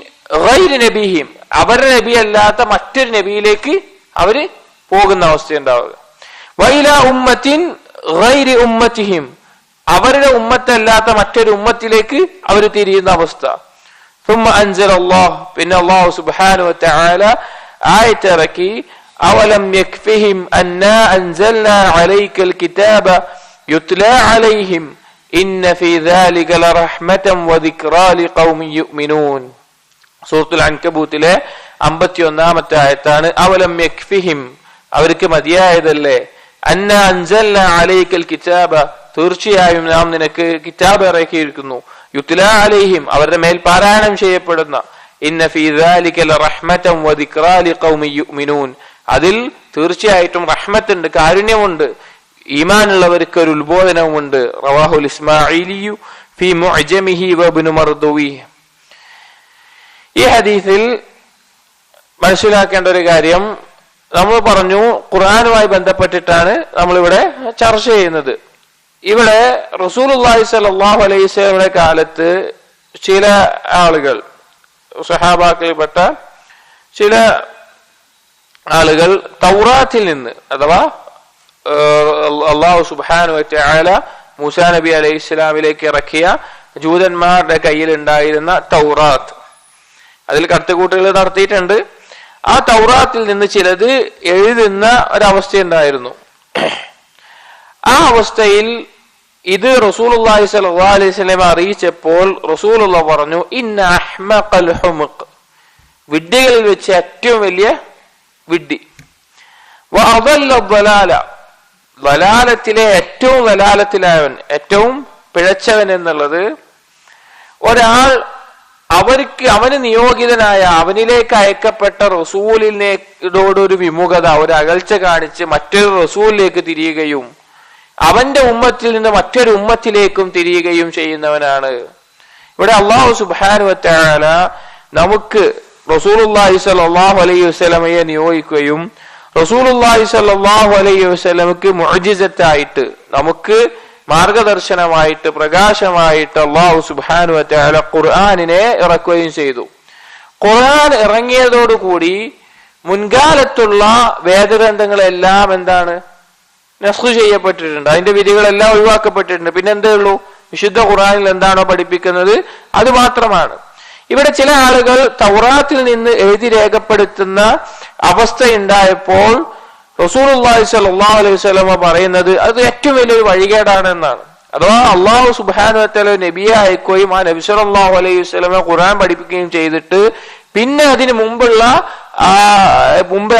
ഗൈരി നബിയ്യിഹിം, അവരുടെ നബി അല്ലാത്ത മറ്റൊരു നബിയിലേക്ക് അവര് പോകുന്ന അവസ്ഥ ഉണ്ടാവുക. വൈല ഉമ്മത്തിൻ ഗൈരി ഉമ്മത്തിഹിം, അവരുടെ ഉമ്മത്തല്ലാത്ത മറ്റൊരു ഉമ്മത്തിലേക്ക് അവർ തിരിയുന്ന അവസ്ഥ. ثم أنزل الله, പിന്നെ അല്ലാഹു സുബ്ഹാനഹു വ തആല ആയത്ത് ഇറക്കി, അവലം യക്ഫിഹിം അന്നാ അൻസൽനാ അലൈക്കൽ കിതാബ യുത്ലാ അലൈഹിം ഇന്ന ഫീ ദാലിക ലറഹ്മതൻ വദിക്റാ ലിഖൗമിൻ യുഅ്മിനൂൻ. സൂറത്തുൽ അൻകബൂത്തിലെ 51-ാമത്തെ ആയത്താണ്. അവലം യക്ഫിഹിം, അവർക്ക് മതിയായതല്ലേ, അന്നാ അൻസൽനാ അലൈക്കൽ കിതാബ, തീർച്ചയായും നാം നിനക്ക് കിതാബ് ഇറക്കിയിരിക്കുന്നു, യുത്ലാ അലൈഹിം, അവരുടെ മേൽ പാരായണം ചെയ്യപ്പെടുന്ന, ഇന്ന ഫീ ദാലിക ലറഹ്മതൻ വദിക്റാ ലിഖൗമിൻ യുഅ്മിനൂൻ, അതിൽ തീർച്ചയായിട്ടും റഹ്മത്തുണ്ട്, കാരുണ്യമുണ്ട്, ഈമാനുള്ളവർക്ക് ഒരു ഉത്ബോധനവുമുണ്ട്. റവാഹുൽ ഇസ്മാഈലിയു ഫീ മുഅ്ജമിഹി വഇബ്നു മർദുവി. ഈ ഹദീസിൽ മനസ്സിലാക്കേണ്ട ഒരു കാര്യം, നമ്മൾ പറഞ്ഞു ഖുർആനുമായി ബന്ധപ്പെട്ടിട്ടാണ് നമ്മളിവിടെ ചർച്ച ചെയ്യുന്നത്. ഇവിടെ റസൂലുള്ളാഹി സ്വല്ലല്ലാഹു അലൈഹി വസല്ലമയുടെ കാലത്ത് ചില ആളുകൾ, സഹാബാക്കളിൽപ്പെട്ട ചില ആളുകൾ തൗറാത്തിൽ നിന്ന്, അഥവാ അല്ലാഹു സുബ്ഹാനഹു വ തആല മൂസാ നബി അലൈഹി ഇസ്ലാമിലേക്ക് ഇറക്കിയ ജൂതന്മാരുടെ കയ്യിൽ ഉണ്ടായിരുന്ന തൗറാത്ത്, അതിൽ കടത്തുകൂട്ടുകൾ നടത്തിയിട്ടുണ്ട്. ആ തൗറാത്തിൽ നിന്ന് ചിലത് എഴുതുന്ന ഒരവസ്ഥയുണ്ടായിരുന്നു. ആ അവസ്ഥയിൽ ഇത് റസൂലുള്ളാഹി സ്വല്ലല്ലാഹു അലൈഹി വസല്ലം അറിയിച്ചപ്പോൾ റസൂലുള്ളാഹി പറഞ്ഞു, ഇന്ന അഹ്മഖൽ ഹുമുഖ്, വിഡ്ഢികളിൽ വെച്ച് ഏറ്റവും വലിയ വിഡ്ഢി, വഅദല്ല ദലാല, ദലാലത്തിലെ ഏറ്റവും ദലാലത്തിലായവൻ, ഏറ്റവും പിഴച്ചവൻ എന്നുള്ളത് ഒരാൾ അവന് നിയോഗിതനായ, അവനിലേക്ക് അയക്കപ്പെട്ട റസൂലിനോടൊരു വിമുഖത, ഒരു അകൽച്ച കാണിച്ച് മറ്റൊരു റസൂലിലേക്ക് തിരിയുകയും അവന്റെ ഉമ്മത്തിൽ നിന്ന് മറ്റൊരു ഉമ്മത്തിലേക്കും തിരിയുകയും ചെയ്യുന്നവനാണ്. ഇവിടെ അല്ലാഹു സുബ്ഹാനഹു വ തആല നമുക്ക് റസൂലുള്ളാഹി സ്വല്ലല്ലാഹു അലൈഹി വസല്ലമയെ നിയോഗിക്കുകയും റസൂലുള്ളാഹി സ്വല്ലല്ലാഹു അലൈഹി വസല്ലമക്ക് മുഅ്ജിസത്തായിട്ട്, നമുക്ക് മാർഗദർശനമായിട്ട്, പ്രകാശമായിട്ട് അല്ലാഹു സുബ്ഹാനഹു വ തആല ഖുർആനിനെ ഇറക്കുകയും ചെയ്തു. ഖുർആൻ ഇറങ്ങിയതോടുകൂടി മുൻകാലത്തുള്ള വേദഗ്രന്ഥങ്ങളെല്ലാം എന്താണ്? നസ്ഖ് ചെയ്യപ്പെട്ടിട്ടുണ്ട്. അതിന്റെ വിധികളെല്ലാം ഒഴിവാക്കപ്പെട്ടിട്ടുണ്ട്. പിന്നെ എന്തേ ഉള്ളൂ? വിശുദ്ധ ഖുർആനിൽ എന്താണോ പഠിപ്പിക്കുന്നത് അത് മാത്രമാണ്. ഇവിടെ ചില ആളുകൾ തൗറാത്തിൽ നിന്ന് എഴുതി രേഖപ്പെടുത്തുന്ന അവസ്ഥയുണ്ടായപ്പോൾ റസൂലുള്ളാഹി സ്വല്ലല്ലാഹു അലൈഹി വസല്ലമ പറയുന്നത് അത് ഏറ്റവും വലിയൊരു വഴികേടാണ് എന്നാണ്. അഥവാ അല്ലാഹു സുബ്ഹാനഹു വ തആല നബിയെ അയക്കുകയും ആ നബി സല്ലല്ലാഹു അലൈഹി വസല്ലമ ഖുർആൻ പഠിപ്പിക്കുകയും ചെയ്തിട്ട് പിന്നെ അതിന് മുമ്പ്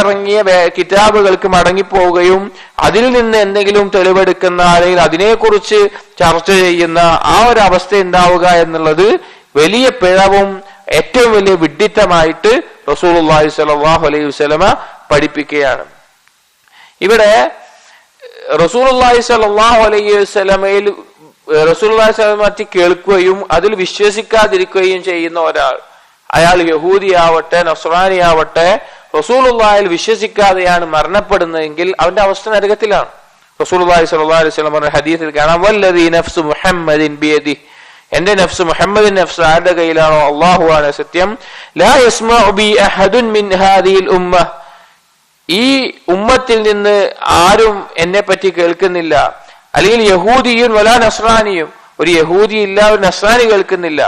ഇറങ്ങിയ കിതാബുകൾക്ക് മടങ്ങിപ്പോവുകയും അതിൽ നിന്ന് എന്തെങ്കിലും തെളിവെടുക്കുന്ന അല്ലെങ്കിൽ അതിനെക്കുറിച്ച് ചർച്ച ചെയ്യുന്ന ആ ഒരു അവസ്ഥ ഉണ്ടാവുക എന്നുള്ളത് വലിയ പിഴവും ഏറ്റവും വലിയ വിഡ്ഢിത്തമായിട്ട് റസൂലുള്ളാഹി സ്വല്ലല്ലാഹു അലൈഹി വസല്ലമ പഠിപ്പിക്കുകയാണ്. ഇവിടെ റസൂലുള്ളാഹി സ്വല്ലല്ലാഹു അലൈഹി വസല്ലമയിൽ റസൂലുള്ളാഹി സ്വല്ലല്ലാഹു അലൈഹി വസല്ലമ കേൾക്കുകയും അതിൽ വിശ്വസിക്കാതിരിക്കുകയും ചെയ്യുന്ന ഒരാൾ, അയാൾ യഹൂദിയാവട്ടെ നസ്രാനിയാവട്ടെ, റസൂലുള്ളാഹിൽ വിശ്വസിക്കാതെയാണ് മരണപ്പെടുന്നതെങ്കിൽ അവന്റെ അവസ്ഥ നരകത്തിലാണ്. റസൂലുള്ളാഹി സ്വല്ലല്ലാഹു അലൈഹി വസല്ലം പറഞ്ഞ ഹദീസിൽ കാണാം, വല്ലദീ നഫ്സു മുഹമ്മദിൻ ബിയദിഹി, എന്റെ നഫ്സ് മുഹമ്മദിന്റെ നഫ്സ് ആരുടെ കയ്യിലാണോ അല്ലാഹുവാണ് സത്യം, ലാ യസ്മഉ ബി അഹദുൻ മിൻ ഹാദിഹിൽ ഉമ്മ, ഈ ഉമ്മത്തിൽ നിന്ന് ആരും എന്നെ പറ്റി കേൾക്കുന്നില്ല, അല്ലെങ്കിൽ യഹൂദിയും വലാ നസ്രാനിയും, ഒരു യഹൂദി ഇല്ല ഒരു നസ്രാനി കേൾക്കുന്നില്ല,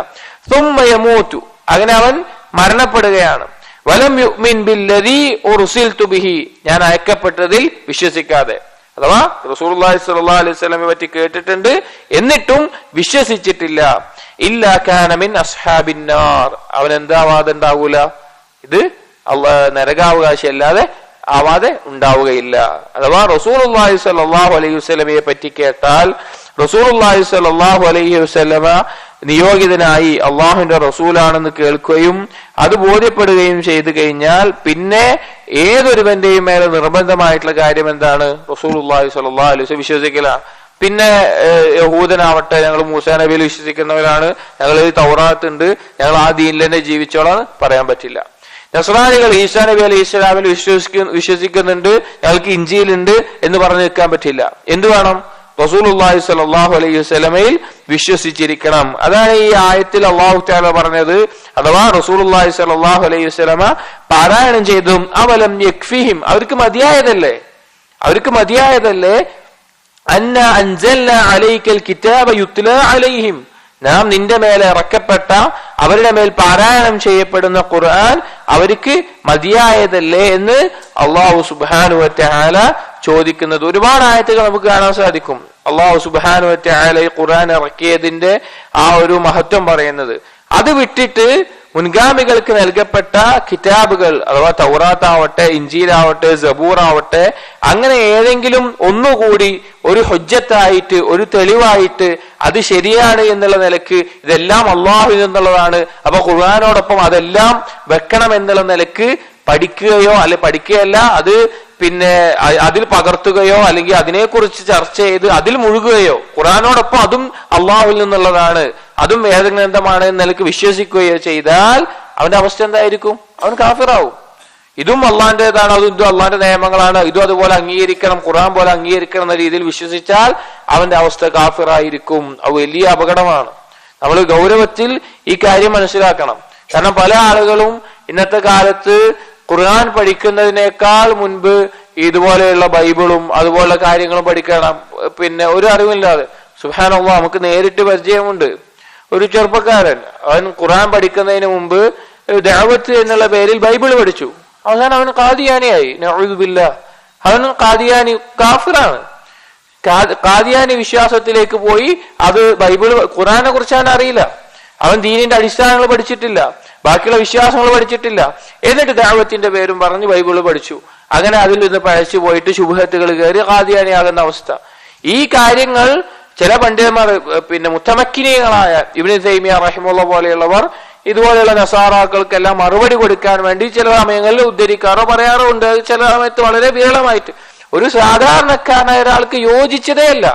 സുമ്മ യമൂതു, അങ്ങനെ അവൻ മരണപ്പെടുകയാണ്, വലം യുഅ്മിൻ ബില്ലദീ ഉർസിൽതു ബിഹി, ഞാൻ അയക്കപ്പെട്ടതിൽ വിശ്വസിക്കാതെ, അഥവാ റസൂലുള്ളാഹി സ്വല്ലല്ലാഹു അലൈഹി വസല്ലമയെ പറ്റി കേട്ടിട്ടുണ്ട് എന്നിട്ടും വിശ്വസിച്ചിട്ടില്ല, ഇല്ലാ കാന മിൻ അസ്ഹാബിൻ നാർ, അവൻ എന്താവാതെ ഉണ്ടാവൂല, ഇത് നരകാവകാശി അല്ലാതെ ആവാതെ ഉണ്ടാവുകയില്ല. അഥവാ റസൂലുള്ളാഹി സ്വല്ലല്ലാഹു അലൈഹി വസല്ലമയെ പറ്റി കേട്ടാൽ റസൂലുള്ളാഹി സ്വല്ലല്ലാഹു അലൈഹി വസല്ലമ നിയോഗിതനായി അള്ളാഹുവിന്റെ റസൂലാണെന്ന് കേൾക്കുകയും അത് ബോധ്യപ്പെടുകയും ചെയ്തു കഴിഞ്ഞാൽ പിന്നെ ഏതൊരുവന്റെയും മേലെ നിർബന്ധമായിട്ടുള്ള കാര്യം എന്താണ്? റസൂലുള്ളാഹി സ്വല്ലല്ലാഹു അലൈഹി വസല്ലം വിശ്വസിക്കല. പിന്നെ യഹൂദനാവട്ടെ, ഞങ്ങൾ മൂസാ നബിയിൽ വിശ്വസിക്കുന്നവരാണ്, ഞങ്ങൾ തൗറാത്ത് ഉണ്ട്, ഞങ്ങൾ ആ ദീനിൽ തന്നെ ജീവിച്ചോളാം പറയാൻ പറ്റില്ല. നസ്രാനികൾ ഈസാ നബി അലൈഹി ഇസ്ലാമിൽ വിശ്വസിക്കുന്നുണ്ട്, ഞങ്ങൾക്ക് ഇഞ്ചീലുണ്ട് എന്ന് പറഞ്ഞു നിൽക്കാൻ പറ്റില്ല. എന്ത് വേണം? റസൂലുള്ളാഹി സ്വല്ലല്ലാഹു അലൈഹി വസല്ലമയിൽ വിശ്വസിച്ചിരിക്കണം. അതാണ് ഈ ആയത്തിൽ അല്ലാഹു തആല പറഞ്ഞത്. അഥവാ റസൂലുള്ളാഹി സ്വല്ലല്ലാഹു അലൈഹി വസല്ലമ പാരായണം ചെയ്തതും അവലം യക്ഫിഹിം, അവർക്ക് മതിയായതല്ലേ അന്ന അൻസൽനാ അലൈക്കൽ കിതാബ യുത്ലാ അലൈഹിം, നാം നിന്റെ മേലെ ഇറക്കപ്പെട്ട അവരുടെ മേൽ പാരായണം ചെയ്യപ്പെടുന്ന ഖുർആൻ അവർക്ക് മതിയായതല്ലേ എന്ന് അല്ലാഹു സുബ്ഹാനഹു വ തആല ചോദിക്കുന്നത്. ഒരുപാട് ആയത്തുകൾ നമുക്ക് കാണാൻ സാധിക്കും അല്ലാഹു സുബ്ഹാനഹു വ തആല ഈ ഖുർആൻ ഇറക്കിയതിന്റെ ആ ഒരു മഹത്വം പറയുന്നത്. അത് വിട്ടിട്ട് മുൻഗാമികൾക്ക് നൽകപ്പെട്ട കിതാബുകൾ അഥവാ തൗറാത്താവട്ടെ, ഇഞ്ചീലാവട്ടെ, സബൂറാവട്ടെ, അങ്ങനെ ഏതെങ്കിലും ഒന്നുകൂടി ഒരു ഹുജ്ജത്തായിട്ട്, ഒരു തെളിവായിട്ട് അത് ശരിയാണ് എന്നുള്ള നിലക്ക് ഇതെല്ലാം അള്ളാഹുവിൽ നിന്നുള്ളതാണ്, അപ്പൊ ഖുർആനോടൊപ്പം അതെല്ലാം വെക്കണം എന്നുള്ള നിലക്ക് പഠിക്കുകയോ പഠിക്കുകയല്ല അത് പിന്നെ അതിൽ പകർത്തുകയോ അല്ലെങ്കിൽ അതിനെക്കുറിച്ച് ചർച്ച ചെയ്ത് അതിൽ മുഴുകുകയോ, ഖുർആനോടൊപ്പം അതും അള്ളാഹുവിൽ നിന്നുള്ളതാണ്, അതും വേദഗ്രന്ഥമാണ് എന്ന നിലക്ക് വിശ്വസിക്കുകയോ ചെയ്താൽ അവന്റെ അവസ്ഥ എന്തായിരിക്കും? അവൻ കാഫിറാവും. ഇതും അള്ളാഹിന്റേതാണ്, ഇതും അള്ളാഹിന്റെ നിയമങ്ങളാണ്, ഇതും അതുപോലെ അംഗീകരിക്കണം, ഖുർആൻ പോലെ അംഗീകരിക്കണം എന്ന രീതിയിൽ വിശ്വസിച്ചാൽ അവന്റെ അവസ്ഥ കാഫിറായിരിക്കും. അത് വലിയ അപകടമാണ്. നമ്മൾ ഗൗരവത്തിൽ ഈ കാര്യം മനസ്സിലാക്കണം. കാരണം പല ആളുകളും ഇന്നത്തെ കാലത്ത് ഖുർആൻ പഠിക്കുന്നതിനേക്കാൾ മുൻപ് ഇതുപോലെയുള്ള ബൈബിളും അതുപോലുള്ള കാര്യങ്ങളും പഠിക്കണം. പിന്നെ ഒരു അറിവില്ലാതെ, സുബ്ഹാനല്ലാഹ്, നമുക്ക് നേരിട്ട് പരിചയമുണ്ട്. ഒരു ചെറുപ്പക്കാരൻ, അവൻ ഖുർആൻ പഠിക്കുന്നതിന് മുമ്പ് ദഅവത്ത് എന്നുള്ള പേരിൽ ബൈബിൾ പഠിച്ചു. അവസാനം അവൻ ഖാദിയാനിയായി. നഊദു ബില്ലാഹ്. അവൻ ഖാദിയാനി, കാഫിറാണ്. ഖാദിയാനി വിശ്വാസത്തിലേക്ക് പോയി. അത് ഖുർആനെ കുറിച്ച് അവൻ അറിയില്ല. അവൻ ദീനിന്റെ അടിസ്ഥാനങ്ങൾ പഠിച്ചിട്ടില്ല, ബാക്കിയുള്ള വിശ്വാസങ്ങൾ പഠിച്ചിട്ടില്ല. എന്നിട്ട് ദഅവത്തിന്റെ പേരും പറഞ്ഞ് ബൈബിള് പഠിച്ചു. അങ്ങനെ അതിൽ നിന്ന് പഴച്ചു പോയിട്ട് ശുബ്ഹത്തുകൾ കയറി ഖാദിയാനിയാകുന്ന അവസ്ഥ. ഈ കാര്യങ്ങൾ ചില പണ്ഡിതന്മാർ, പിന്നെ മുത്തമക്കിനീയങ്ങളായ ഇബ്നു തൈമിയ റഹിമഹുല്ലാഹ് പോലെയുള്ളവർ ഇതുപോലെയുള്ള നസാറാക്കൾക്കെല്ലാം മറുപടി കൊടുക്കാൻ വേണ്ടി ചില സമയങ്ങളിൽ ഉദ്ധരിക്കാറോ പറയാറോ ഉണ്ട്. ചില സമയത്ത് വളരെ വിരളമായിട്ട് ഒരു സാധാരണക്കാരനായ ഒരാൾക്ക് യോജിച്ചതേ അല്ല.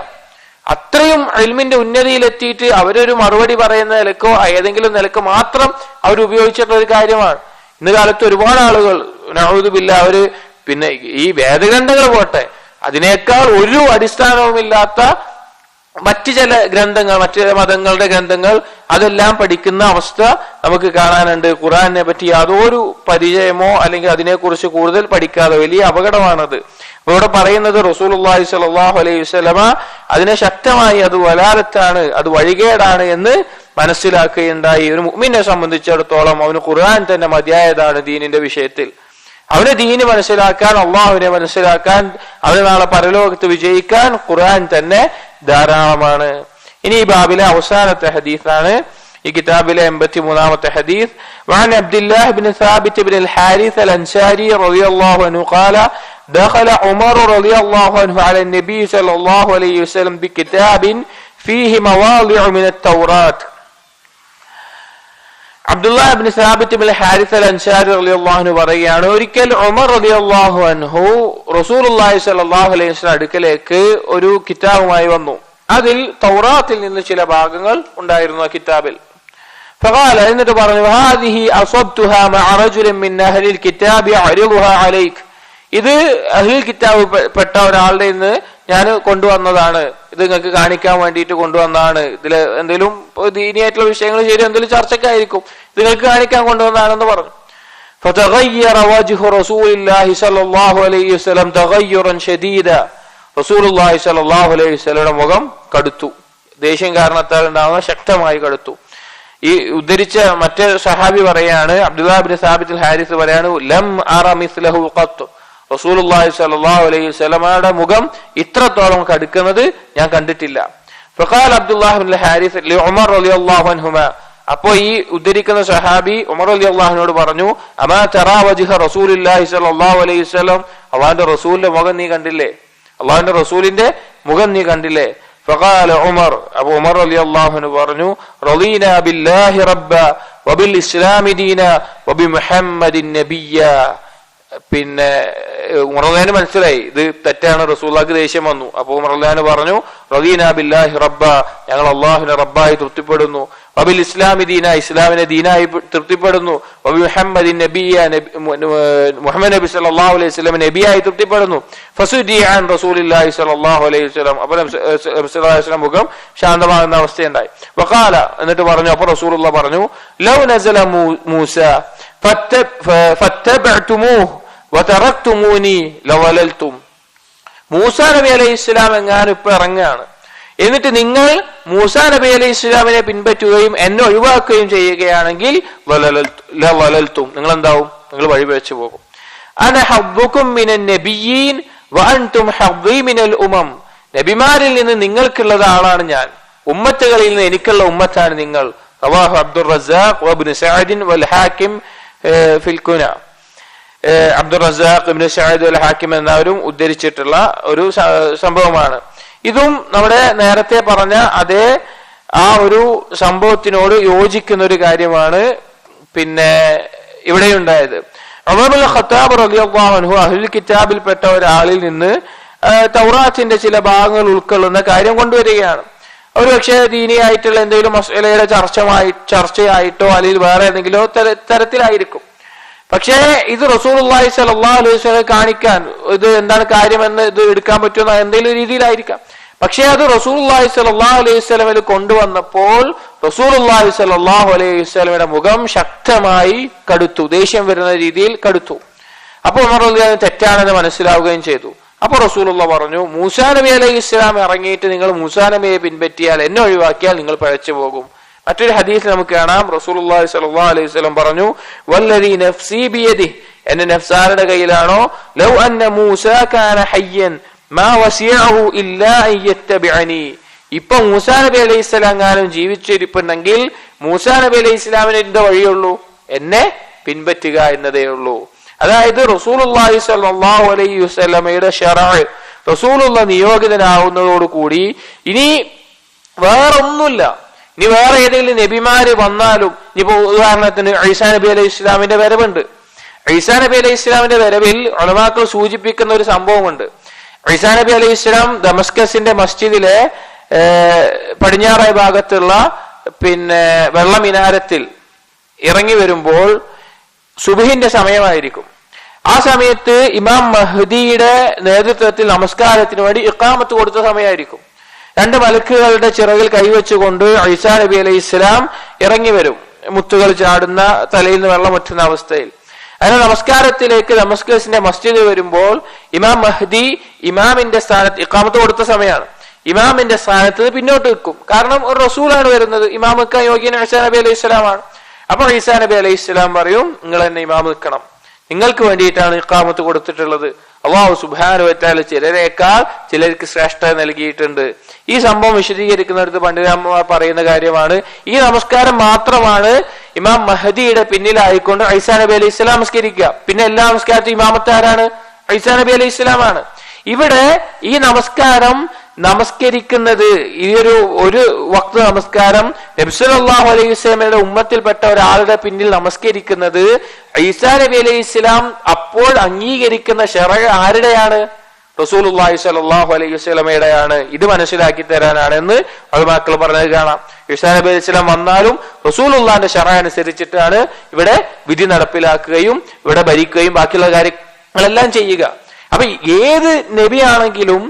അത്രയും ഇൽമിന്റെ ഉന്നതിയിലെത്തിയിട്ട് അവരൊരു മറുപടി പറയുന്ന നിലക്കോ ഏതെങ്കിലും നിലക്ക് മാത്രം അവർ ഉപയോഗിച്ചിട്ടുള്ള ഒരു കാര്യമാണ്. ഇന്ന് കാലത്ത് ഒരുപാട് ആളുകൾ നഊദു ബില്ലാഹ് അവര് പിന്നെ ഈ വേദഗ്രന്ഥങ്ങൾ പോട്ടെ, അതിനേക്കാൾ ഒരു അടിസ്ഥാനവുമില്ലാത്ത മറ്റു ചില ഗ്രന്ഥങ്ങൾ, മറ്റു ചില മതങ്ങളുടെ ഗ്രന്ഥങ്ങൾ അതെല്ലാം പഠിക്കുന്ന അവസ്ഥ നമുക്ക് കാണാനുണ്ട്. ഖുർആനെ പറ്റി യാതൊരു പരിചയമോ അല്ലെങ്കിൽ അതിനെക്കുറിച്ച് കൂടുതൽ പഠിക്കാതെ വലിയ അപകടമാണത്. ഇവിടെ പറയുന്നത് റസൂലുള്ളാഹി സ്വല്ലല്ലാഹു അലൈഹി വസല്ലമ അതിനെ ശക്തമായി അത് വലാലത്താണ്, അത് വഴികേടാണ് എന്ന് മനസ്സിലാക്കുകയുണ്ടായി. ഒരു മുഅ്മിനെ സംബന്ധിച്ചിടത്തോളം അവന് ഖുർആൻ തന്നെ മതിയായതാണ് ദീനിന്റെ വിഷയത്തിൽ. അവന് ദീന് മനസ്സിലാക്കാൻ, അള്ളാഹുവിനെ മനസ്സിലാക്കാൻ, അവന് നാളെ പരലോകത്ത് വിജയിക്കാൻ ഖുർആൻ തന്നെ ധാരാളമാണ്. ഇനി ഈ ബാബിലെ അവസാനത്തെ ഹദീസാണ്, ഈ കിതാബിലെ 83-ാമത്തെ ഹദീസ്. وعن عبد الله بن ثابت بن الحارث الأنصاري رضي الله عنه قال دخل عمر رضي الله عنه على النبي صلى الله عليه وسلم بكتاب فيه مواضع من التوراة. അബ്ദുല്ലാഹ് ഇബ്നു സാബിത്ത് ഇബ്നു ഹാരിസ് അൽ അൻസാരി റളിയല്ലാഹു അൻഹു പറയുകയാണ്, ഒരിക്കൽ ഉമർ റളിയല്ലാഹു അൻഹു റസൂലുള്ളാഹി സ്വല്ലല്ലാഹു അലൈഹി വസല്ലം അടുക്കലേക്ക് ഒരു കിതാബുമായി വന്നു. അതിൽ തൗറാത്തിൽ നിന്ന് ചില ഭാഗങ്ങൾ ഉണ്ടായിരുന്നു ആ കിതാബിൽ. ഫഖാല, എന്നിട്ട് പറഞ്ഞു, ഹാദിഹി അസബ്തുഹാ മഅ റജുലിൻ മിൻ അഹ്ലിൽ കിതാബി അരിളുഹാ അലൈക്. ഇത് അഹ്ലുൽ കിതാബ് പെട്ട ഒരാളുടെ നിന്ന് ഞാൻ കൊണ്ടുവന്നതാണ്, ഇത് നിങ്ങൾക്ക് കാണിക്കാൻ വേണ്ടിയിട്ട് കൊണ്ടുവന്നതാണ്. ഇതിൽ എന്തെങ്കിലും ദീനിയായിട്ടുള്ള വിഷയങ്ങൾ ശരി എന്തെങ്കിലും ചർച്ചക്കായിരിക്കും, ഇത് നിങ്ങൾക്ക് കാണിക്കാൻ കൊണ്ടുവന്നതാണെന്ന് പറഞ്ഞു. ഫതഗയ്യറ വജ്ഹു റസൂലില്ലാഹി സ്വല്ലല്ലാഹു അലൈഹി വസല്ലം തഗയ്യുറൻ ശദീദ. റസൂലുള്ളാഹി സ്വല്ലല്ലാഹു അലൈഹി വസല്ലമയുടെ മുഖം കടുത്തു, ദേഷ്യം കാരണത്താൽ ഉണ്ടാകുന്ന ശക്തമായി കടുത്തു. ഈ ഉദ്ധരിച്ച മറ്റേ സഹാബി പറയാണ്, അബ്ദുല്ലാഹ് ഇബ്നു സാബിത്ത് അൽ ഹാരിസ് പറയാണ്, ലം അറ മിസ്ലഹു ഖത്ത്. റസൂലുള്ളാഹി സ്വല്ലല്ലാഹു അലൈഹി വസല്ലമയുടെ മുഖം ഇത്രത്തോളം കടുക്കുന്നത് ഞാൻ കണ്ടിട്ടില്ല. ഫഖാല അബ്ദുല്ലാഹ് ഇബ്നു ഹാരിസ് ലി ഉമർ റളിയല്ലാഹു അൻഹുമാ. അപ്പോൾ ഈ ഉദ്ധരിക്കുന്ന സഹാബി ഉമർ റളിയല്ലാഹുവിനോട് പറഞ്ഞു, അമാ തറാ വജ്ഹ റസൂലുള്ളാഹി സ്വല്ലല്ലാഹു അലൈഹി വസല്ലം. അല്ലാഹുവിന്റെ റസൂലിന്റെ മുഖം നീ കണ്ടില്ലേ? അല്ലാഹുവിന്റെ റസൂലിന്റെ മുഖം നീ കണ്ടില്ലേ? ഫഖാല ഉമർ, അബൂ ഉമർ റളിയല്ലാഹു അൻഹു പറഞ്ഞു, റളീനാ ബില്ലാഹി റബ്ബ വബിൽ ഇസ്ലാമി ദീന വബിമുഹമ്മദിൻ നബിയ്യ. പിന്നെ ഉമർലാന് മനസ്സിലായി ഇത് തെറ്റാണ്, റസൂലുള്ളാഹിക്ക് ദേഷ്യം വന്നു. അപ്പൊ ഉമർലാന് പറഞ്ഞു, റളീനാ ബില്ലാഹി റബ്ബ, ഞങ്ങൾ അല്ലാഹുവിനെ റബ്ബായി തൃപ്തിപ്പെടുന്നു, വബിൽ ഇസ്ലാമി ദീന, ഇസ്ലാമിനെ ദീനായി തൃപ്തിപ്പെടുന്നു, വബി മുഹമ്മദിൻ നബിയ്യ, മുഹമ്മദ് നബി സല്ലല്ലാഹു അലൈഹി വസല്ലം നബിയായി തൃപ്തിപ്പെടുന്നു. ഫസുദി അൻ റസൂലില്ലാഹി സല്ലല്ലാഹു അലൈഹി വസല്ലം. അപ്പോൾ നബി സല്ലല്ലാഹു അലൈഹി വസല്ലം മുഖം ശാന്തമാകുന്ന അവസ്ഥയുണ്ടായി. വഖാല, എന്നിട്ട് പറഞ്ഞു, അപ്പോൾ റസൂലുള്ളാഹി പറഞ്ഞു, ലൗ നസല മൂസ ഫത്തബഅ്തുമൂഹു വതറക്തുമൂനി ലവലൽതും. മൂസാ നബി അലൈഹി ഇസ്ലാം എങ്ങാനും ഇപ്പൊ ഇറങ്ങുകയാണ്, എന്നിട്ട് നിങ്ങൾ മൂസാ നബി അലൈഹി ഇസ്ലാമിനെ പിൻപറ്റുകയും എന്നെ ഒഴിവാക്കുകയും ചെയ്യുകയാണെങ്കിൽ ലവലൽതും, നിങ്ങൾ എന്താവും? നിങ്ങൾ വഴിപിഴച്ചു പോകും. അന ഹബ്ബുകും മിനൻ നബിയ്യീൻ വഅൻതും ഹബ്ബീ മിനൽ ഉമം. നബിമാരിൽ നിന്ന് നിങ്ങൾക്കുള്ളത് ആളാണ് ഞാൻ, ഉമ്മത്തുകളിൽ നിന്ന് എനിക്കുള്ള ഉമ്മത്താണ് നിങ്ങൾ. റവാഹു അബ്ദുർ റസാഖ് വഇബ്നു സഅദ് വൽ ഹാക്കിം ഫിൽ കുന. അബ്ദുർ റസാഖ്, ഇബ്നു സഅദ് വൽ ഹാക്കിം എന്നവരും ഉദ്ധരിച്ചിട്ടുള്ള ഒരു സംഭവമാണ്. ഇതും നമ്മുടെ നേരത്തെ പറഞ്ഞ അതേ ആ ഒരു സംഭവത്തിനോട് യോജിക്കുന്ന ഒരു കാര്യമാണ് പിന്നെ ഇവിടെയുണ്ടായത്. ഉമർ ഇബ്നുൽ ഖത്താബ് റളിയല്ലാഹു അൻഹു അഹ്ലുൽ കിതാബിൽപ്പെട്ട ഒരാളിൽ നിന്ന് തൗറാത്തിന്റെ ചില ഭാഗങ്ങൾ ഉൾക്കൊള്ളുന്ന കാര്യം കൊണ്ടുവരികയാണ്. ഒരു പക്ഷേ ദീനിയായിട്ടുള്ള എന്തെങ്കിലും മസ്അലയുടെ ചർച്ചയായിട്ടോ അല്ലെങ്കിൽ വേറെ ഏതെങ്കിലോ തരത്തിലായിരിക്കും. പക്ഷേ ഇത് റസൂലുള്ളാഹി സ്വല്ലല്ലാഹു അലൈഹി വസല്ലം കാണിക്കാൻ ഇത് എന്താണ് കാര്യമെന്ന് ഇത് എടുക്കാൻ പറ്റുന്ന എന്തെങ്കിലും രീതിയിലായിരിക്കാം. പക്ഷേ അത് റസൂലുള്ളാഹി സ്വല്ലല്ലാഹു അലൈഹി വസല്ലമിൽ കൊണ്ടുവന്നപ്പോൾ റസൂലുള്ളാഹി സ്വല്ലല്ലാഹു അലൈഹി വസല്ലമയുടെ മുഖം ശക്തമായി കടുത്തു, ദേഷ്യം വരുന്ന രീതിയിൽ കടുത്തു. അപ്പോൾ ഉമർ റളിയല്ലാഹു അൻഹു തെറ്റാണെന്ന് മനസ്സിലാവുകയും ചെയ്തു. അപ്പോൾ റസൂലുള്ളാഹി പറഞ്ഞു, മൂസാ നബി അലൈഹി ഇസ്ലാം ഇറങ്ങിയിട്ട് നിങ്ങൾ മൂസാ നബിയെ പിൻപറ്റിയാൽ, എന്നെ ഒഴിവാക്കിയാൽ നിങ്ങൾ പിഴച്ചു പോകും. മറ്റൊരു ഹദീസ് നമുക്ക് കാണാം, റസൂലുള്ളാഹി സ്വല്ലല്ലാഹു അലൈഹി വസല്ലം പറഞ്ഞു, വല്ലദീ നഫ്സി ബിയദിഹി, എന്റെ നഫ്സാരുടെ കയ്യിലാണോ, ലൗ അന്ന മൂസാ കാന ഹയ്യൻ മാ വസിയഹു ഇല്ലാ അൻ യത്തബിഅനി. ഇപ്പൊ മൂസാ നബി അലൈഹി ഇസ്ലാം കാലം ജീവിച്ചിരിപ്പുണ്ടെങ്കിൽ മൂസാ നബി അലൈഹി ഇസ്ലാമിന് എന്ത് വഴിയുള്ളൂ? എന്നെ പിൻപറ്റുക എന്നതേ ഉള്ളൂ. അതായത് റസൂലുള്ളാഹി സ്വല്ലല്ലാഹു അലൈഹി വസല്ലമയുടെ ശറഅ്, റസൂലുള്ളാഹി നിയോഗിതനാവുന്നതോടുകൂടി ഇനി വേറൊന്നുമില്ല. ഇനി വേറെ ഏതെങ്കിലും നബിമാര് വന്നാലും, ഇനിയിപ്പോ ഉദാഹരണത്തിന് ഈസാ നബി അലൈഹി ഇസ്ലാമിന്റെ വരവുണ്ട്. ഈസാ നബി അലൈഹി ഇസ്ലാമിന്റെ വരവിൽ ഉലമാക്കൾ സൂചിപ്പിക്കുന്ന ഒരു സംഭവമുണ്ട്. ഈസാ നബി അലൈഹി ഇസ്ലാം ദമസ്കസിന്റെ മസ്ജിദിലെ പടിഞ്ഞാറായ ഭാഗത്തുള്ള വെള്ള മിനാരത്തിൽ ഇറങ്ങി വരുമ്പോൾ സുബ്ഹിന്റെ സമയമായിരിക്കും. ആ സമയത്ത് ഇമാം മഹ്ദിയുടെ നേതൃത്വത്തിൽ നമസ്കാരത്തിന് വേണ്ടി ഇഖാമത്ത് കൊടുത്ത സമയമായിരിക്കും. 2 മലക്കുകളുടെ ചിറകിൽ കൈവച്ചുകൊണ്ട് ഈസാ നബി അലൈഹി ഇസ്ലാം ഇറങ്ങി വരും, മുത്തുകൾ ചാടുന്ന, തലയിൽ നിന്ന് വെള്ളം ഒറ്റുന്ന അവസ്ഥയിൽ. അങ്ങനെ നമസ്കാരത്തിലേക്ക് ദമസ്കസിന്റെ മസ്ജിദ് വരുമ്പോൾ ഇമാം മഹ്ദി ഇമാമിന്റെ സ്ഥാനത്ത്, ഇഖാമത്ത് കൊടുത്ത സമയമാണ്, ഇമാമിന്റെ സ്ഥാനത്ത് പിന്നോട്ട് നിൽക്കും. കാരണം ഒരു റസൂലാണ് വരുന്നത്, ഇമാം നിൽക്കാൻ യോഗ്യൻ ഈസാ നബി അലൈഹി ഇസ്ലാമാണ്. അപ്പൊ ഈസാ നബി അലൈഹി ഇസ്ലാം പറയും, നിങ്ങൾ തന്നെ ഇമാം നിൽക്കണം, നിങ്ങൾക്ക് വേണ്ടിയിട്ടാണ് ഇഖാമത്ത് കൊടുത്തിട്ടുള്ളത്. അല്ലാഹു സുബ്ഹാനഹു വ തആല ചിലരേക്കാൾ ചിലർക്ക് ശ്രേഷ്ഠത നൽകിയിട്ടുണ്ട്. ഈ സംഭവം വിശദീകരിക്കുന്നിടത്ത് പണ്ഡിതന്മാർ പറയുന്ന കാര്യമാണ്, ഈ നമസ്കാരം മാത്രമാണ് ഇമാം മഹദിയുടെ പിന്നിലായിക്കൊണ്ട് ഈസാ നബി അലൈഹി ഇസ്ലാം നമസ്കരിക്കുക. പിന്നെ എല്ലാ നമസ്കാരത്തും ഇമാമത്ത് ആരാണ്? ഈസാ നബി അലൈഹി ഇസ്ലാമാണ്. ഇവിടെ ഈ നമസ്കാരം നമസ്കരിക്കുന്നത്, ഈ ഒരു വക്ത് നമസ്കാരം നബി സല്ലല്ലാഹു അലൈഹി വസല്ലമയുടെ ഉമ്മത്തിൽപ്പെട്ട ഒരാളുടെ പിന്നിൽ നമസ്കരിക്കുന്നത് ഈസാ നബി അലൈഹി ഇസ്ലാം അപ്പോൾ അംഗീകരിക്കുന്ന ശറഅ് ആരുടെയാണ്? റസൂലുള്ളാഹി സ്വല്ലല്ലാഹു അലൈഹി വസല്ലമയുടെയാണ്. ഇത് മനസ്സിലാക്കി തരാനാണെന്ന് ഉലമാക്കൾ പറഞ്ഞത് കാണാം. ഈസാ നബി അലൈഹി ഇസ്ലാം വന്നാലും റസൂലുള്ളാഹിന്റെ ശറഅ് അനുസരിച്ചിട്ടാണ് ഇവിടെ വിധി നടപ്പിലാക്കുകയും ഇവിടെ ഭരിക്കുകയും ബാക്കിയുള്ള കാര്യങ്ങളെല്ലാം ചെയ്യുക. അപ്പൊ ഏത് നബിയാണെങ്കിലും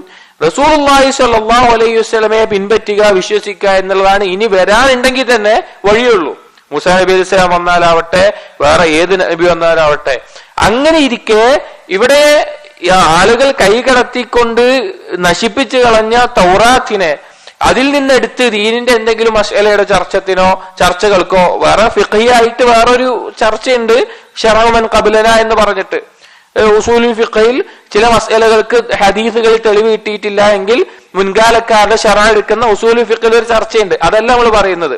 റസൂലുള്ളാഹി സ്വല്ലല്ലാഹു അലൈഹി വസല്ലമയെ പിൻപറ്റുക, വിശ്വസിക്കുക എന്നുള്ളതാണ് ഇനി വരാനുണ്ടെങ്കിൽ തന്നെ വഴിയുള്ളൂ. മൂസാ നബി അലൈഹി സ്വലാം വന്നാലാവട്ടെ, വേറെ ഏത് നബി വന്നാലാവട്ടെ. അങ്ങനെ ഇരിക്കെ ഇവിടെ ആളുകൾ കൈകടത്തിക്കൊണ്ട് നശിപ്പിച്ചു കളഞ്ഞ തൗറാത്തിനെ അതിൽ നിന്നെടുത്ത് ദീനിന്റെ എന്തെങ്കിലും മസ്അലയുടെ ചർച്ചകൾക്കോ, വേറെ ഫിഖ്ഹിയായിട്ട് വേറൊരു ചർച്ചയുണ്ട്, ശറഉ മൻ ഖബ്ലന എന്ന് പറഞ്ഞിട്ട്. ഉസൂലുൽ ഫിഖ്ഹിൽ ചില മസ്അലകൾക്ക് ഹദീസുകൾ തെളിവ് കിട്ടിയിട്ടില്ല എങ്കിൽ മുൻകാലക്കാരുടെ ശറഅ് എടുക്കുന്ന ഉസൂലുൽ ഫിഖ്ഹിൽ ഒരു ചർച്ചയുണ്ട്. അതല്ല നമ്മൾ പറയുന്നത്.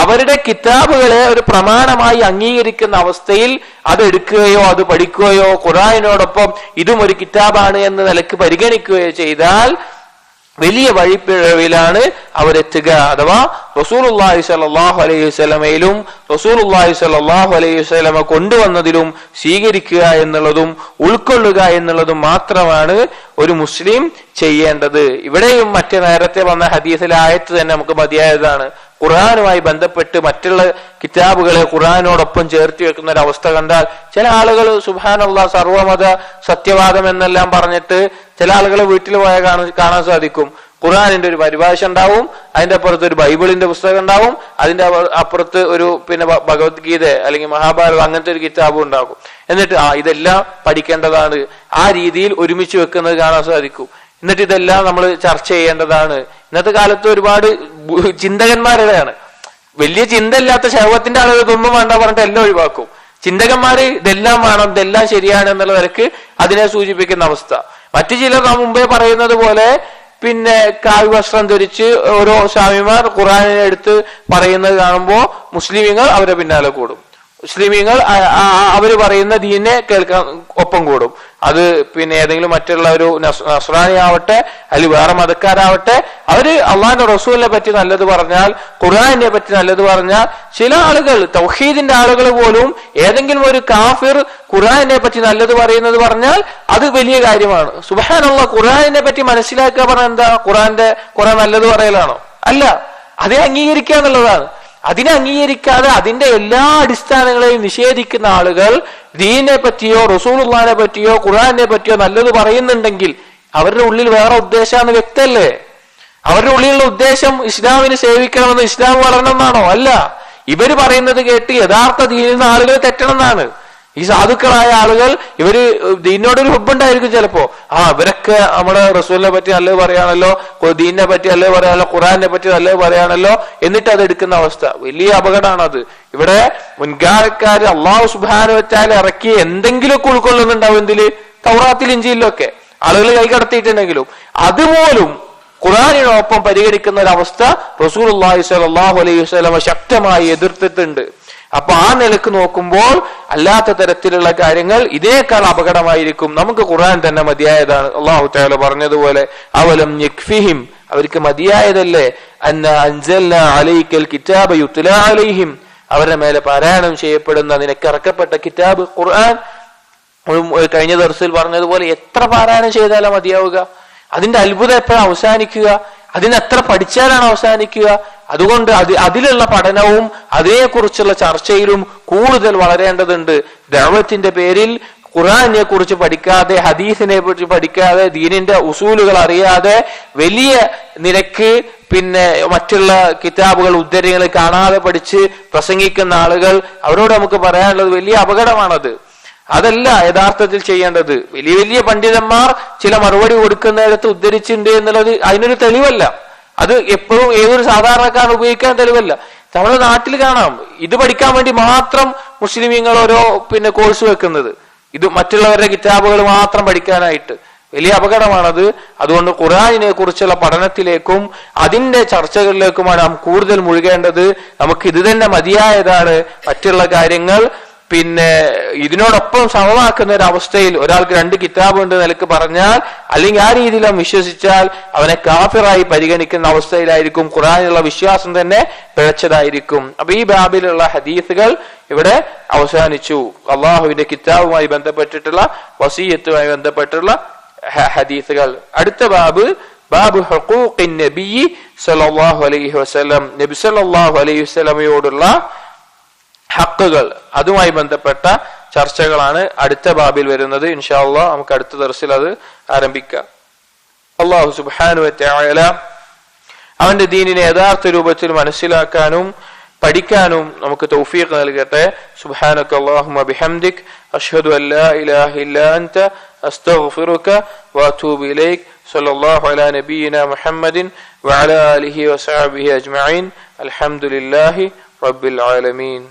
അവരുടെ കിതാബുകളെ ഒരു പ്രമാണമായി അംഗീകരിക്കുന്ന അവസ്ഥയിൽ അത് എടുക്കുകയോ അത് പഠിക്കുകയോ ഖുർആനിനോടൊപ്പം ഇതും ഒരു കിതാബാണ് എന്ന നിലക്ക് പരിഗണിക്കുകയോ ചെയ്താൽ വലിയ വഴിപ്പിഴവിലാണ് അവരെത്തുക. അഥവാ റസൂലുള്ളാഹി സ്വല്ലല്ലാഹു അലൈഹി വസല്ലമയിലും റസൂലുള്ളാഹി സ്വല്ലല്ലാഹു അലൈഹി വസല്ലമ കൊണ്ടുവന്നതിലും സ്വീകരിക്കുക എന്നുള്ളതും ഉൾക്കൊള്ളുക എന്നുള്ളതും മാത്രമാണ് ഒരു മുസ്ലിം ചെയ്യേണ്ടത്. ഇവിടെയും മറ്റു നേരത്തെ വന്ന ഹദീസിലെ ആയത്ത് തന്നെ നമുക്ക് മതിയായതാണ്. ഖുർആനുമായി ബന്ധപ്പെട്ട് മറ്റുള്ള കിതാബുകളെ ഖുർആനോടൊപ്പം ചേർത്തി വെക്കുന്ന ഒരു അവസ്ഥ കണ്ടാൽ ചില ആളുകൾ സുബ്ഹാനല്ലാഹ് സർവമത സത്യവാദം എന്നെല്ലാം പറഞ്ഞിട്ട് ചില ആളുകളെ വീട്ടിൽ പോയാൽ കാണാൻ സാധിക്കും. ഖുർആനിന്റെ ഒരു പരിഭാഷ ഉണ്ടാവും, അതിന്റെ അപ്പുറത്ത് ഒരു ബൈബിളിന്റെ പുസ്തകം ഉണ്ടാവും, അതിന്റെ അപ്പുറത്ത് ഒരു ഭഗവത്ഗീത അല്ലെങ്കിൽ മഹാഭാരതം അങ്ങനത്തെ ഒരു കിതാബും ഉണ്ടാകും. എന്നിട്ട് ഇതെല്ലാം പഠിക്കേണ്ടതാണ്, ആ രീതിയിൽ ഒരുമിച്ച് വെക്കുന്നത് കാണാൻ സാധിക്കും. എന്നിട്ട് ഇതെല്ലാം നമ്മൾ ചർച്ച ചെയ്യേണ്ടതാണ്. ഇന്നത്തെ കാലത്ത് ഒരുപാട് ചിന്തകന്മാരുടെയാണ്, വലിയ ചിന്ത ഇല്ലാത്ത ശവത്തിന്റെ ആളുകൾ ഇതൊന്നും വേണ്ട പറഞ്ഞിട്ട് എല്ലാം ഒഴിവാക്കും. ചിന്തകന്മാര് ഇതെല്ലാം വേണം, ഇതെല്ലാം ശരിയാണ് എന്നുള്ള നിലക്ക് അതിനെ സൂചിപ്പിക്കുന്ന അവസ്ഥ. മറ്റു ചിലർ നാം മുമ്പേ പറയുന്നത് പോലെ കാവ്യ വസ്ത്രം ധരിച്ച് ഓരോ സ്വാമിമാർ ഖുർആനിനെ എടുത്ത് പറയുന്നത് കാണുമ്പോൾ മുസ്ലിമീങ്ങൾ അവരെ പിന്നാലെ കൂടും. മുസ്ലിമീങ്ങൾ അവര് പറയുന്ന ദീനെ കേൾക്കാൻ ഒപ്പം കൂടും. അത് ഏതെങ്കിലും മറ്റുള്ള ഒരു നസ്രാനി ആവട്ടെ അല്ലെങ്കിൽ വേറെ മതക്കാരാവട്ടെ, അവര് അള്ളാഹിന്റെ റസൂലിനെ പറ്റി നല്ലത് പറഞ്ഞാൽ, ഖുർആനിനെ പറ്റി നല്ലത് പറഞ്ഞാൽ, ചില ആളുകൾ തൗഹീദിന്റെ ആളുകൾ പോലും ഏതെങ്കിലും ഒരു കാഫിർ ഖുർആനിനെ പറ്റി നല്ലത് പറയുന്നത് പറഞ്ഞാൽ അത് വലിയ കാര്യമാണ്. സുബ്ഹാനല്ലാഹ്, ഖുർആനിനെ പറ്റി മനസ്സിലാക്കുക പറഞ്ഞാൽ എന്താ? ഖുർആൻ നല്ലത് പറയലാണോ? അല്ല, അതേ അംഗീകരിക്കുക എന്നുള്ളതാണ്. അതിനെ അംഗീകരിക്കാതെ അതിന്റെ എല്ലാ അടിസ്ഥാനങ്ങളെയും നിഷേധിക്കുന്ന ആളുകൾ ദീനിനെ പറ്റിയോ റസൂലുള്ളാഹിനെ പറ്റിയോ ഖുർആനിനെ പറ്റിയോ നല്ലത് പറയുന്നുണ്ടെങ്കിൽ അവരുടെ ഉള്ളിൽ വേറെ ഉദ്ദേശമാണ് വ്യക്തമല്ലേ? അവരുടെ ഉള്ളിലുള്ള ഉദ്ദേശം ഇസ്ലാമിനെ സേവിക്കണമെന്ന്, ഇസ്ലാം വളരണമെന്നാണോ? അല്ല, ഇവര് പറയുന്നത് കേട്ട് യഥാർത്ഥ ദീനിൽ നിന്ന് ആളുകൾ തെറ്റണം എന്നാണ്. ഈ സാധുക്കളായ ആളുകൾ ഇവര് ദീനിനോടൊരു ഹുബ്ബുണ്ടായിരിക്കും ചിലപ്പോ. ഇവരൊക്കെ നമ്മുടെ റസൂലിനെ പറ്റി നല്ലത് പറയാണല്ലോ, ദീനിനെ പറ്റി നല്ലത് പറയാണല്ലോ, ഖുർആനിനെ പറ്റി നല്ലത് പറയാണല്ലോ, എന്നിട്ട് അത് എടുക്കുന്ന അവസ്ഥ വലിയ അപകടമാണത്. ഇവിടെ മുൻകാലക്കാര് അള്ളാഹു സുബ്ഹാനഹു വ തആല ഇറക്കി എന്തെങ്കിലുമൊക്കെ ഉൾക്കൊള്ളുന്നുണ്ടാവും. എന്തില്? തൗറാത്തിൽ ഇഞ്ചീലിലൊക്കെ ആളുകൾ കൈകടത്തിയിട്ടുണ്ടെങ്കിലും അതുപോലും ഖുർആനിനൊപ്പം പരിഗണിക്കുന്ന ഒരു അവസ്ഥ റസൂലുള്ളാഹി സ്വല്ലല്ലാഹു അലൈഹി വസല്ലം ശക്തമായി എതിർത്തിട്ടുണ്ട്. അപ്പൊ ആ നിലക്ക് നോക്കുമ്പോൾ അല്ലാത്ത തരത്തിലുള്ള കാര്യങ്ങൾ ഇതിനേക്കാൾ അപകടമായിരിക്കും. നമുക്ക് ഖുർആൻ തന്നെ മതിയായതാണ്. അല്ലാഹു തആല പറഞ്ഞതുപോലെ അവലം യക്ഫിഹിം, അവർക്ക് മതിയായതല്ലേ, അന്ന അൻസൽനാ അലൈക്കൽ കിതാബ യുത്ലാ അലൈഹിം, അവരുടെ മേലെ പാരായണം ചെയ്യപ്പെടുന്ന നിനക്ക് ഇറക്കപ്പെട്ട കിതാബ് ഖുർആൻ. കഴിഞ്ഞ ദർസിൽ പറഞ്ഞതുപോലെ എത്ര പാരായണം ചെയ്താലാ മതിയാവുക? അതിന്റെ അത്ഭുതം എപ്പോഴാണ് അവസാനിക്കുക? അതിനെത്ര പഠിച്ചാലാണ് അവസാനിക്കുക? അതുകൊണ്ട് അതിലുള്ള പഠനവും അതിനെക്കുറിച്ചുള്ള ചർച്ചയിലും കൂടുതൽ വളരേണ്ടതുണ്ട്. ദഅവത്തിന്റെ പേരിൽ ഖുർആനെ കുറിച്ച് പഠിക്കാതെ, ഹദീസിനെ കുറിച്ച് പഠിക്കാതെ, ദീനിന്റെ ഉസൂലുകൾ അറിയാതെ വലിയ നിരക്ക് മറ്റുള്ള കിതാബുകൾ, ഉദ്ധരണികൾ കാണാതെ പഠിച്ച് പ്രസംഗിക്കുന്ന ആളുകൾ, അവരോട് നമുക്ക് പറയാനുള്ളത് വലിയ അപകടമാണത്. അതല്ല യഥാർത്ഥത്തിൽ ചെയ്യേണ്ടത്. വലിയ വലിയ പണ്ഡിതന്മാർ ചില മറുപടി കൊടുക്കുന്നിടത്ത് ഉദ്ധരിച്ചിട്ടുണ്ട് എന്നുള്ളത് അതിനൊരു തെളിവല്ല. അത് എപ്പോഴും ഏതൊരു സാധാരണക്കാരൻ ഉപയോഗിക്കാൻ തെളിവല്ല. നമ്മുടെ നാട്ടിൽ കാണാം ഇത് പഠിക്കാൻ വേണ്ടി മാത്രം മുസ്ലിമീങ്ങൾ ഓരോ കോഴ്സ് വെക്കുന്നത്, ഇത് മറ്റുള്ളവരുടെ കിതാബുകൾ മാത്രം പഠിക്കാനായിട്ട്. വലിയ അപകടമാണത്. അതുകൊണ്ട് ഖുർആനിനെ കുറിച്ചുള്ള പഠനത്തിലേക്കും അതിന്റെ ചർച്ചകളിലേക്കുമാണ് നാം കൂടുതൽ മുഴുകേണ്ടത്. നമുക്ക് ഇത് തന്നെ മതിയായതാണ്. മറ്റുള്ള കാര്യങ്ങൾ ഇതിനോടൊപ്പം സമമാക്കുന്ന ഒരു അവസ്ഥയിൽ ഒരാൾക്ക് 2 കിതാബ് ഉണ്ട് നിലക്ക് പറഞ്ഞാൽ, അല്ലെങ്കിൽ ആ രീതിയിൽ അവൻ വിശ്വസിച്ചാൽ അവനെ കാഫിറായി പരിഗണിക്കുന്ന അവസ്ഥയിലായിരിക്കും. ഖുർആനിലുള്ള വിശ്വാസം തന്നെ പിഴച്ചതായിരിക്കും. അപ്പൊ ഈ ബാബിലുള്ള ഹദീസുകൾ ഇവിടെ അവസാനിച്ചു. അള്ളാഹുവിന്റെ കിതാബുമായി ബന്ധപ്പെട്ടിട്ടുള്ള, വസിയത്തുമായി ബന്ധപ്പെട്ടുള്ള ഹദീസുകൾ. അടുത്ത ബാബ് ഹുഖൂഖിൻ നബി സല്ലല്ലാഹു അലൈഹി വസല്ലം, നബി സല്ലല്ലാഹു അലൈഹി വസല്ലമയോടുള്ള ഹക്കുകൾ, അതുമായി ബന്ധപ്പെട്ട ചർച്ചകളാണ് അടുത്ത ബാബിൽ വരുന്നത്. ഇൻഷാ അല്ലാഹ് നമുക്ക് അടുത്ത ദർസിൽ അത് ആരംഭിക്കാം. അല്ലാഹു സുബ്ഹാനഹു വ തആല അവന്റെ ദീനിനെ യഥാർത്ഥ രൂപത്തിൽ മനസ്സിലാക്കാനും പഠിക്കാനും നമുക്ക് തൗഫീഖ് നൽകട്ടെ. സുബ്ഹാനക അല്ലാഹുമ്മ ബിഹംദിക് അഷ്ഹദു അൻ ലാ ഇലാഹ ഇല്ലാ അൻത അസ്തഗ്ഫിറുക വഅതൂബു ഇലൈക്. സല്ലല്ലാഹു അലാ നബിയിനാ മുഹമ്മദിൻ വഅലാ ആലിഹി വസഹ്ബിഹി അജ്മഈൻ. അൽഹംദുലില്ലാഹി റബ്ബിൽ ആലമീൻ.